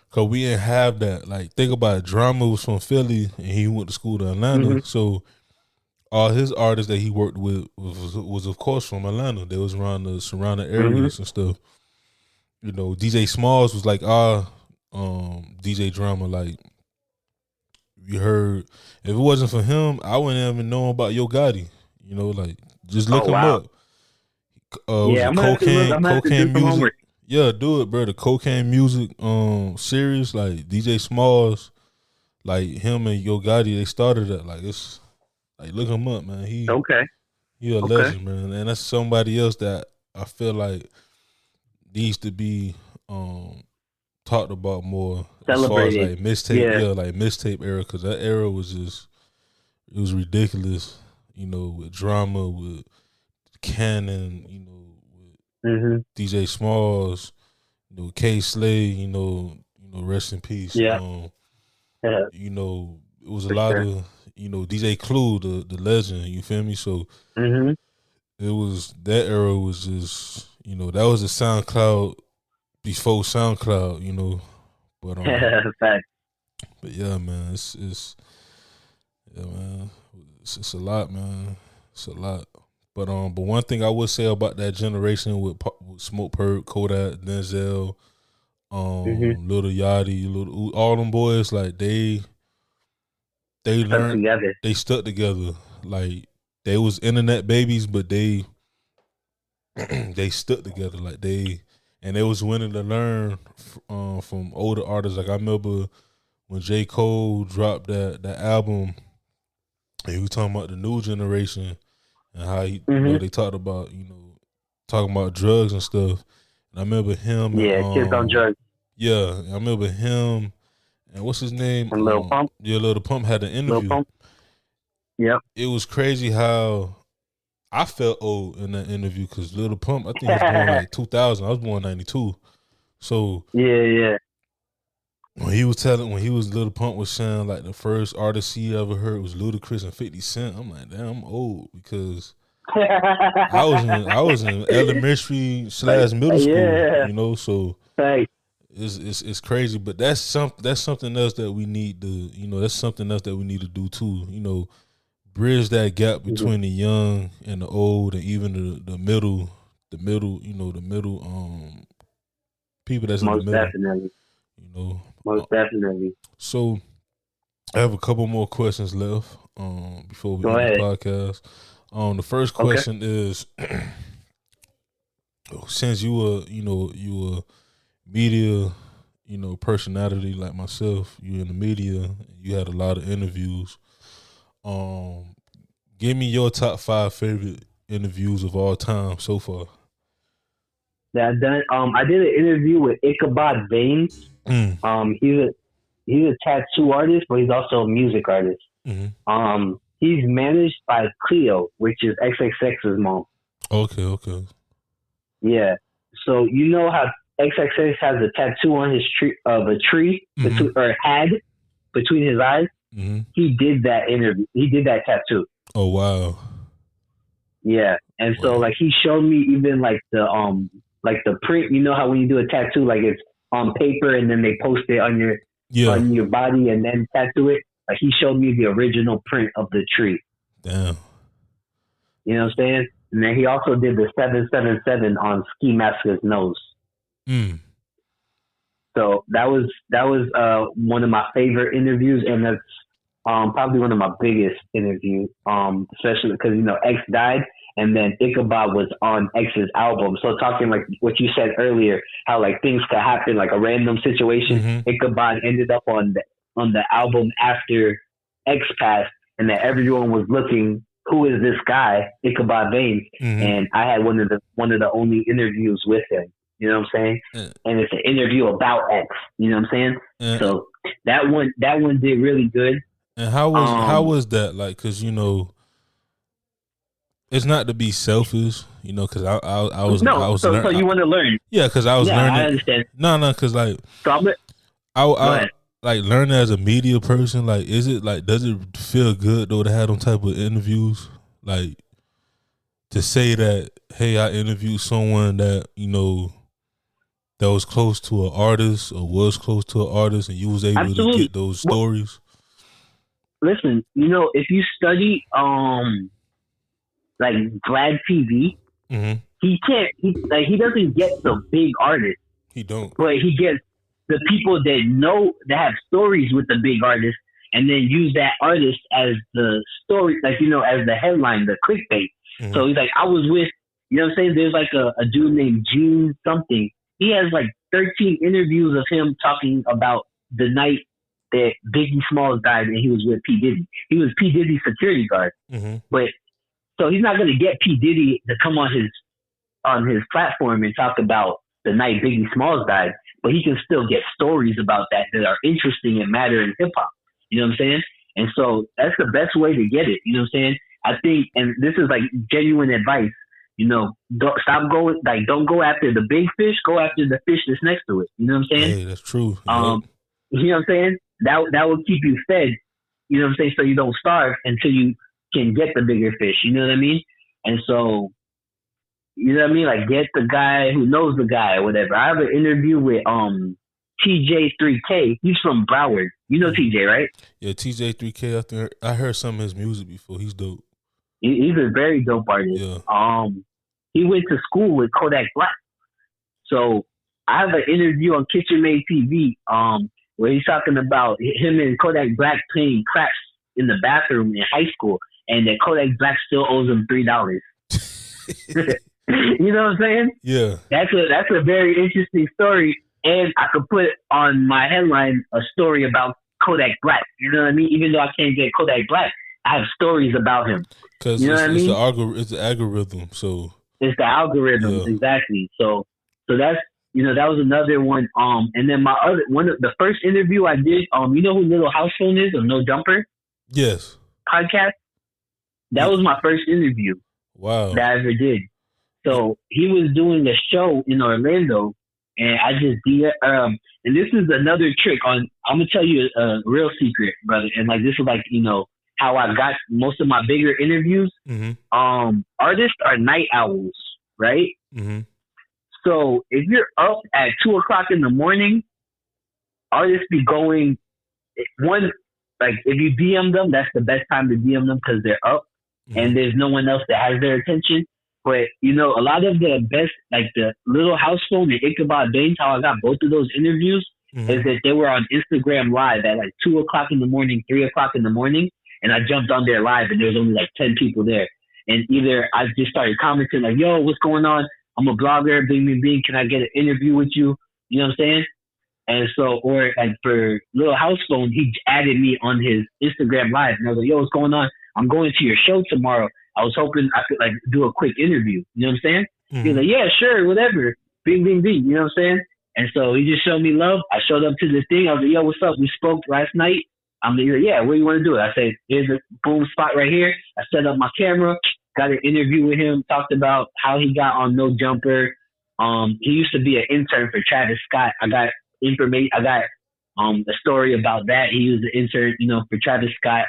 Cause we didn't have that. Like, think about it. Drama was from Philly, and he went to school to Atlanta. So all his artists that he worked with was of course from Atlanta. They was around the surrounding areas and stuff. You know, DJ Smalls was like our DJ Drama. Like, we heard, if it wasn't for him, I wouldn't even know about Yo Gotti. You know, like, just look him up. Cocaine music. Yeah, do it, bro. The Cocaine Music series, like DJ Smalls, like him and Yo Gotti, they started it. Like, it's like, look him up, man. He a legend, man. And that's somebody else that I feel like needs to be talked about more. Celebrated. As far as like mixtape, like mixtape era, because that era was just, it was ridiculous. You know, with Drama, with Cannon, you know, with DJ Smalls, you know, K Slay, you know, rest in peace. You know, it was a lot of, you know, DJ Clue, the legend. You feel me? So it was, that era was just, you know, that was the SoundCloud before SoundCloud. You know, but but yeah, man, it's a lot, man. It's a lot. But one thing I would say about that generation with Smoke Perp, Kodak, Denzel, Little Yachty, all them boys, like they learned, they stuck together. Like, they was internet babies, but they stuck together. Like, they was willing to learn from older artists. Like, I remember when J. Cole dropped that album, and he was talking about the new generation. And how you know, they talked about, you know, talking about drugs and stuff. And I remember him. Kids on drugs. Yeah, I remember him. And what's his name? And Lil Pump. Yeah, Lil Pump had an interview. Lil Pump. Yep. It was crazy how I felt old in that interview, because Lil Pump, I think he was born like 2000. I was born 92. So yeah. When Lil Pump was saying like the first artist he ever heard was Ludacris and 50 Cent, I'm like, damn, I'm old, because I was in elementary / middle school, you know. So it's crazy, but that's something else that we need to, you know, that's something else that we need to do too, you know, bridge that gap between the young and the old, and even the middle, you know, the middle people that's most in the middle. definitely. You know, Most definitely. So I have a couple more questions left before we end the podcast. The first question is, since you were media, personality like myself, you in the media, you had a lot of interviews. Give me your top 5 favorite interviews of all time so far. That I've done. I did an interview with Ichabod Veins. He's a tattoo artist, but he's also a music artist. Mm-hmm. He's managed by Cleo, which is XXX's mom. Okay. Yeah. So you know how XXX has a tattoo on his tree of a tree, or had between his eyes. Mm-hmm. He did that interview. He did that tattoo. Oh wow. Yeah, and so like he showed me even like the print. You know how when you do a tattoo, like it's on paper and then they post it on your body and then tattoo it. Like he showed me the original print of the tree. Damn. You know what I'm saying? And then he also did the 777 on Ski Maska's nose. Mm. So that was one of my favorite interviews, and that's probably one of my biggest interviews, especially because X died, and then Ichabod was on X's album. So talking like what you said earlier, how like things could happen, like a random situation. Mm-hmm. Ichabod ended up on the album after X passed, and that everyone was looking, who is this guy, Ichabod Veins? Mm-hmm. And I had one of the only interviews with him. You know what I'm saying? Yeah. And it's an interview about X. You know what I'm saying? Yeah. So that one did really good. And how was that like? Because it's not to be selfish, because I was so you want to learn? Yeah, because I was learning. I understand. No, because like I like learning as a media person. Like, is it like, does it feel good though to have them type of interviews? Like to say that, hey, I interviewed someone that that was close to an artist or was close to an artist, and you was able to get those stories. Listen, if you study like Vlad TV, mm-hmm. he doesn't get the big artists. He don't. But he gets the people that have stories with the big artists, and then use that artist as the story, like, as the headline, the clickbait. Mm-hmm. So he's like, I was with, you know what I'm saying? There's like a dude named Gene something. He has like 13 interviews of him talking about the night that Biggie Smalls died and he was with P. Diddy. He was P. Diddy's security guard. Mm-hmm. But so he's not going to get P. Diddy to come on his platform and talk about the night Biggie Smalls died, but he can still get stories about that are interesting and matter in hip hop. You know what I'm saying? And so that's the best way to get it. You know what I'm saying? I think, and this is like genuine advice, don't go after the big fish, go after the fish that's next to it. You know what I'm saying? Hey, that's true. You know what I'm saying? That will keep you fed, you know what I'm saying? So you don't starve until you can get the bigger fish. You know what I mean? And so, you know what I mean? Like, get the guy who knows the guy or whatever. I have an interview with TJ3K. He's from Broward. You know TJ, right? Yeah, TJ3K. I heard some of his music before. He's dope. He's a very dope artist. Yeah. He went to school with Kodak Black. So I have an interview on KitchenMade TV where he's talking about him and Kodak Black playing craps in the bathroom in high school, and that Kodak Black still owes him $3. You know what I'm saying? Yeah. That's a very interesting story, and I could put on my headline a story about Kodak Black. You know what I mean? Even though I can't get Kodak Black, I have stories about him. Because you know what I mean? It's the algorithm. So it's the algorithm, exactly. So that's that was another one. And then the first interview I did. You know who Little House Phone is, or No Jumper? Yes. Podcast. That was my first interview. Wow. That I ever did. So he was doing a show in Orlando, and I just and this is another trick on. I'm gonna tell you a real secret, brother. And like this is like how I got most of my bigger interviews. Mm-hmm. Artists are night owls, right? Mm-hmm. So if you're up at 2:00 in the morning, artists be going like if you DM them, that's the best time to DM them because they're up and there's no one else that has their attention. But you know, a lot of the best, like the Little House Phone and Ichabod Baines, how I got both of those interviews is that they were on Instagram Live at like 2 o'clock in the morning, 3 o'clock in the morning, and I jumped on there live, and there was only like 10 people there, and either I just started commenting like, "Yo, what's going on? I'm a blogger, bing bing bing. Can I get an interview with you?" You know what I'm saying? And so, or like for Little House Phone, he added me on his Instagram Live, and I was like, "Yo, what's going on? I'm going to your show tomorrow. I was hoping I could like do a quick interview." You know what I'm saying? He was like, "Yeah, sure, whatever. Bing, bing, bing." You know what I'm saying? And so he just showed me love. I showed up to the thing. I was like, "Yo, what's up? We spoke last night." I'm like, "Yeah, what do you want to do?" I said, "Here's a boom spot right here." I set up my camera, got an interview with him, talked about how he got on No Jumper. He used to be an intern for Travis Scott. I got information. I got a story about that. He was an intern, you know, for Travis Scott.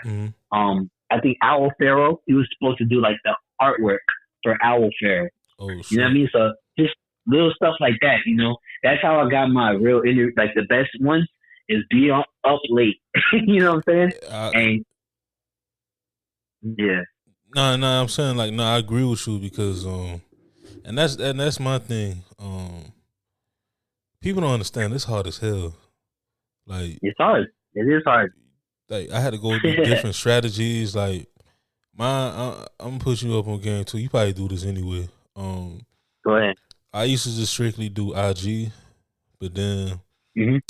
I think Owl Pharaoh, he was supposed to do like the artwork for Owl Pharaoh. Oh, shit. You know what I mean? So just little stuff like that, you know. That's how I got my real interview. Like the best ones is be up late. You know what I'm saying? And yeah. No, I'm saying like, no, I agree with you because and that's my thing. People don't understand it's hard as hell. Like it's hard. It is hard. Like I had to go through different strategies. Like I'm gonna put you up on game too. You probably do this anyway. Go ahead. I used to just strictly do IG, but then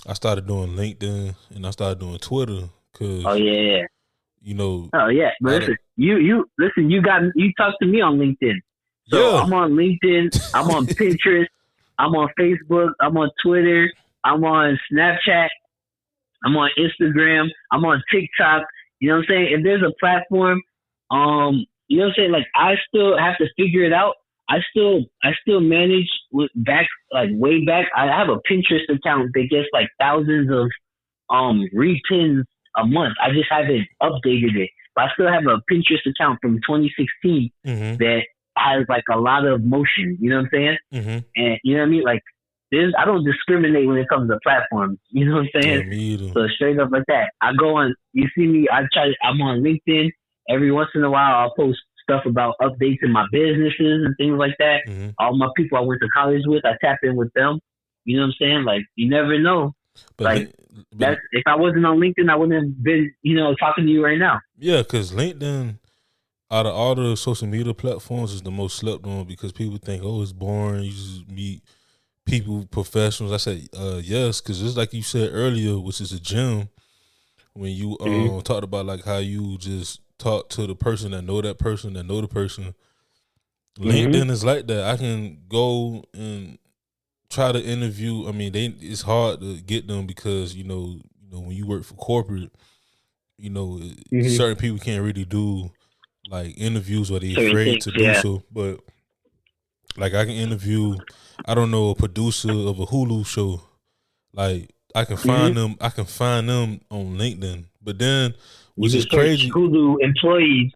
I started doing LinkedIn and I started doing Twitter. Cause you know. Oh yeah, but listen, you talk to me on LinkedIn. So I'm on LinkedIn. I'm on Pinterest. I'm on Facebook. I'm on Twitter. I'm on Snapchat. I'm on Instagram. I'm on TikTok. You know what I'm saying? If there's a platform, you know what I'm saying? Like I still have to figure it out. I still manage way back. I have a Pinterest account that gets like thousands of repins a month. I just haven't updated it. But I still have a Pinterest account from 2016 that has like a lot of motion. You know what I'm saying? And you know what I mean? Like I don't discriminate when it comes to platforms. You know what I'm saying? Yeah, so straight up like that. I go on. You see me? I'm on LinkedIn. Every once in a while, I'll post stuff about updates in my businesses and things like that. All my people I went to college with, I tap in with them. You know what I'm saying? Like you never know. But if I wasn't on LinkedIn, I wouldn't have been, you know, talking to you right now. Yeah, because LinkedIn, out of all the social media platforms, is the most slept on because people think, oh, it's boring. You just meet people, professionals. I said, yes, because it's like you said earlier, which is a gym. When you talked about like how you just talk to the person that know that person that know the person. LinkedIn is like that. I can go and try to interview. I mean, it's hard to get them because you know when you work for corporate, you know, certain people can't really do like interviews or they're afraid to do so. But like I can interview, I don't know, a producer of a Hulu show. Like I can find them. I can find them on LinkedIn. But then, which is crazy, Hulu employees,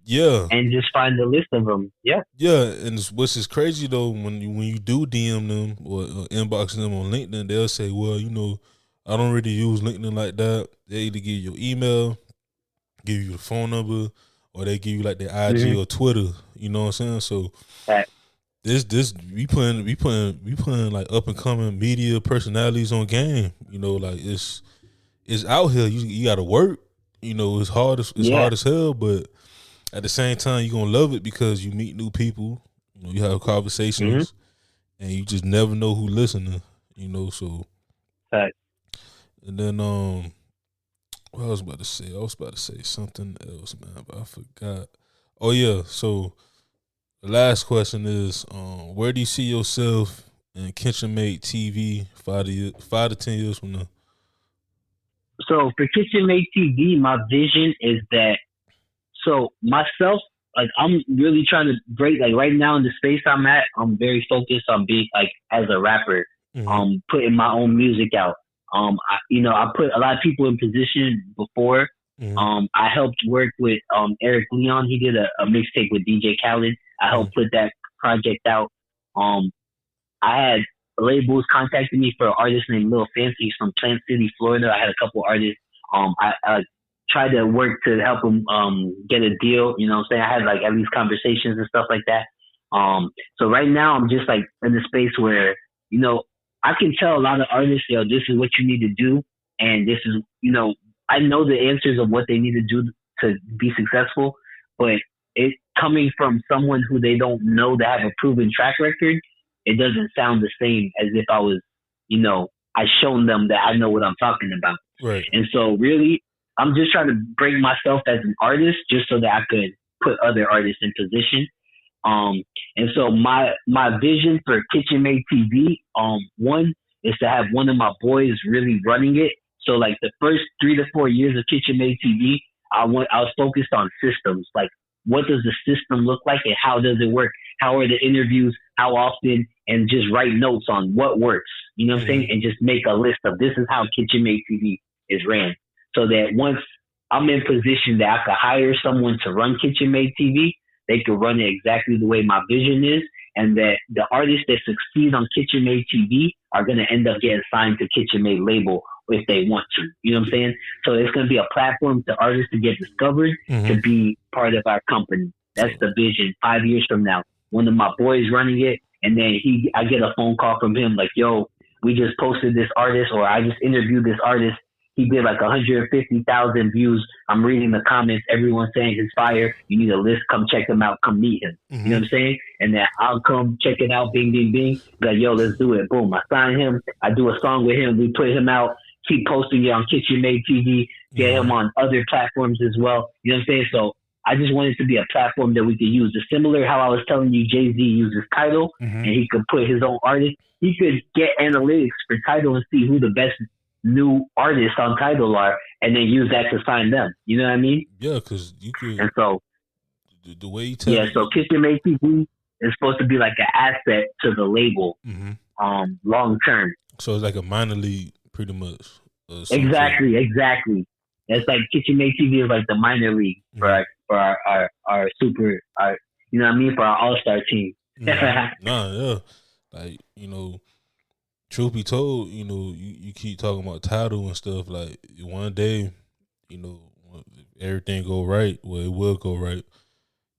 and just find the list of them, yeah. And which is crazy though, when you do DM them or inbox them on LinkedIn, they'll say, well, you know, I don't really use LinkedIn like that. They either give you your email, give you the phone number, or they give you like their IG or Twitter. You know what I'm saying? So this we putting like up and coming media personalities on game. You know, like it's out here. You got to work. You know, it's hard as hell, but at the same time, you're gonna love it because you meet new people. You know, you have conversations, and you just never know who listening. You know, so. And then what I was about to say? I was about to say something else, man, but I forgot. Oh yeah, so the last question is, where do you see yourself in KitchenMade TV 5 to 10 years from now? So for KitchenMade TV, my vision is that, so myself, like I'm really trying to break, like right now in the space I'm at, I'm very focused on being like as a rapper, putting my own music out. I put a lot of people in position before. I helped work with Eric Leon. He did a mixtape with DJ Khaled. I helped put that project out. I had labels contacting me for an artist named Lil Fancy. He's from Plant City, Florida. I had a couple artists. I tried to work to help him get a deal. You know what I'm saying? I had like at least conversations and stuff like that. So right now I'm just like in the space where, you know, I can tell a lot of artists, yo, this is what you need to do. And this is, you know, I know the answers of what they need to do to be successful, but it coming from someone who they don't know that have a proven track record, it doesn't sound the same as if I was, you know, I shown them that I know what I'm talking about. Right. And so really, I'm just trying to bring myself as an artist just so that I could put other artists in position. And so my vision for KitchenMade TV, one is to have one of my boys really running it. So like the first 3 to 4 years of KitchenMade TV, I was focused on systems. Like, what does the system look like and how does it work? How are the interviews? How often? And just write notes on what works. You know what I'm saying? And just make a list of this is how KitchenMade TV is ran. So that once I'm in position that I could hire someone to run KitchenMade TV, they could run it exactly the way my vision is, and that the artists that succeed on KitchenMade TV are going to end up getting signed to KitchenMade label if they want to. You know what I'm saying? So it's going to be a platform to artists to get discovered, to be part of our company. That's the vision 5 years from now. One of my boys running it, and then I get a phone call from him like, yo, we just posted this artist, or I just interviewed this artist. He did like 150,000 views. I'm reading the comments. Everyone's saying he's fire. You need a list. Come check him out. Come meet him. You know what I'm saying? And then I'll come check it out. Bing, bing, bing. Like, yo, let's do it. Boom. I sign him. I do a song with him. We put him out. Keep posting it on KitchenMade TV. Get him on other platforms as well. You know what I'm saying? So I just want it to be a platform that we could use. It's similar how I was telling you Jay-Z uses Tidal, and he could put his own artist. He could get analytics for Tidal and see who the best new artists on Tidal are, and then use that to sign them. You know what I mean? Yeah, because you could. And so the way you tell. Yeah, so KitchenMade TV is supposed to be like an asset to the label, long term. So it's like a minor league, pretty much. Exactly. It's like KitchenMade TV is like the minor league for our super, you know what I mean, for our all-star team. Yeah. Like, you know, truth be told, you know, you keep talking about Tidal and stuff. Like, one day, you know, if everything go right, well, it will go right.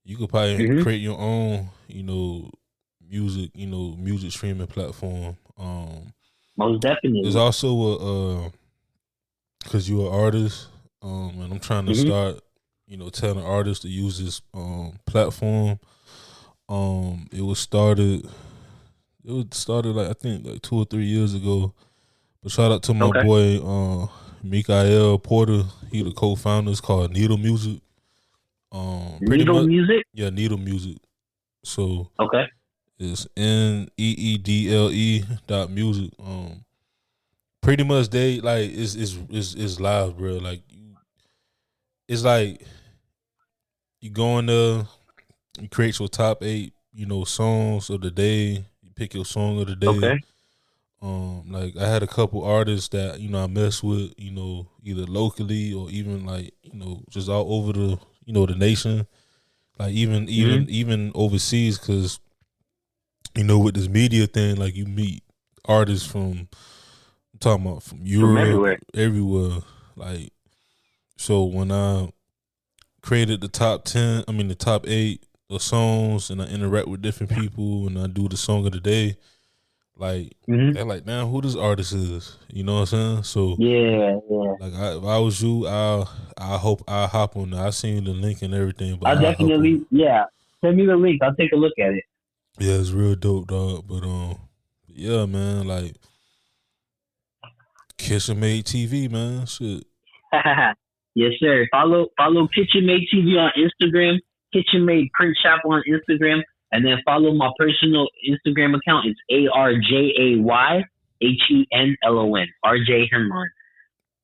You could probably create your own, you know, music streaming platform. Most definitely. There's also because you're an artist, and I'm trying to start, you know, telling artists to use this platform. It was started like, I think like 2 or 3 years ago. But shout out to my boy Mikael Porter. He the co-founder. It's called Needle Music. Needle Music? Yeah, Needle Music. So it's NEEDLE.music. Pretty much they like it's live, bro. Like it's like you go in there, you create your top 8, you know, songs of the day. You pick your song of the day. Like I had a couple artists that, you know, I mess with, you know, either locally or even like, you know, just all over the, you know, the nation. Like even overseas, because, you know, with this media thing, like you meet artists from, I'm talking about from Europe, everywhere. Like, so when I created the top 8 of songs, and I interact with different people, and I do the song of the day, like they're like, man, who this artist is? You know what I'm saying? So yeah. Like if I was you, I hope I hop on there. I seen the link and everything, but I'll definitely send me the link. I'll take a look at it. Yeah, it's real dope, dog. But yeah, man, like KitchenMade TV, man, shit. Yes, sir. Follow KitchenMade TV on Instagram, KitchenMade Print Shop on Instagram, and then follow my personal Instagram account. It's ARJAYHENLON, RJ Henlon.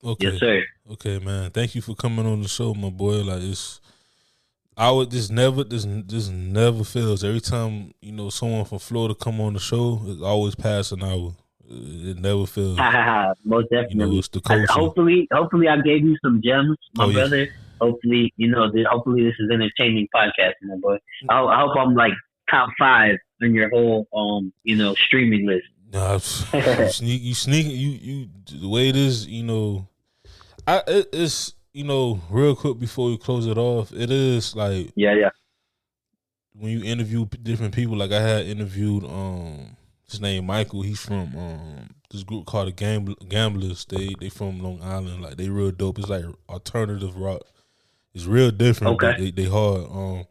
Okay. Yes, sir. Okay, man. Thank you for coming on the show, my boy. Like I would just never fails. Every time, you know, someone from Florida come on the show, it's always past an hour. It never fails. Most definitely. You know, it's the culture. Hopefully I gave you some gems, my brother. Hopefully, you know, hopefully this is entertaining podcast, my boy. I hope I'm like top 5 on your whole, you know, streaming list. Nah, you the way it is, you know, it's, you know, real quick before we close it off, it is like, when you interview different people, like I had interviewed his name Michael. He's from this group called the Gamblers. They from Long Island. Like they real dope. It's like alternative rock. It's real different, but they hard.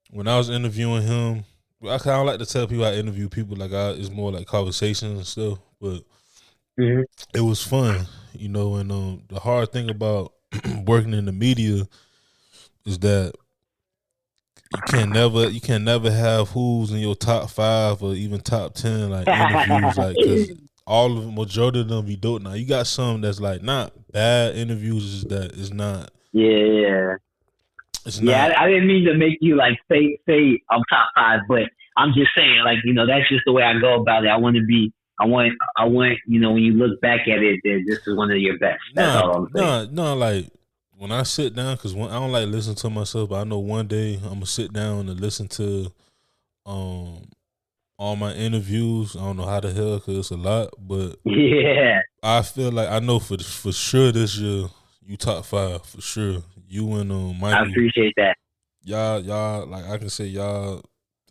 When I was interviewing him, I kind of like to tell people I interview people like it's more like conversations and stuff, but it was fun, you know. And the hard thing about working in the media is that you can never have who's in your top 5 or even top 10 like interviews, like because all of the majority of them be dope. Now you got some that's like not bad interviews, is that it's not. Yeah. I didn't mean to make you like say I'm top 5, but I'm just saying, like, you know, that's just the way I go about it. I want, you know, when you look back at it, that this is one of your best. That's all I'm saying. No, like when I sit down, because I don't like listening to myself, but I know one day I'm gonna sit down and listen to all my interviews. I don't know how the hell, because it's a lot, but yeah, I feel like I know for sure this year you top 5 for sure. You and Michael. I appreciate that. Y'all, like I can say y'all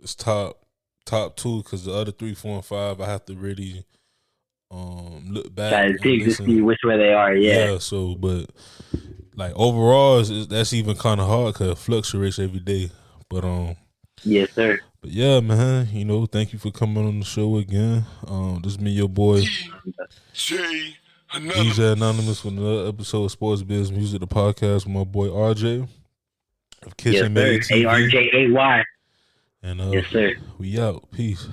is top 2, because the other 3, 4, and 5 I have to really look back. Try to dig to see which way they are. Yeah. So, but like overall, that's even kind of hard because it fluctuates every day. But yes, sir. But yeah, man, you know, thank you for coming on the show again. This is me, your boy DJ Anonymous, with another episode of Sports Biz Music, the podcast with my boy RJ of KitchenMade TV. ARJAY. And yes, sir. We out. Peace.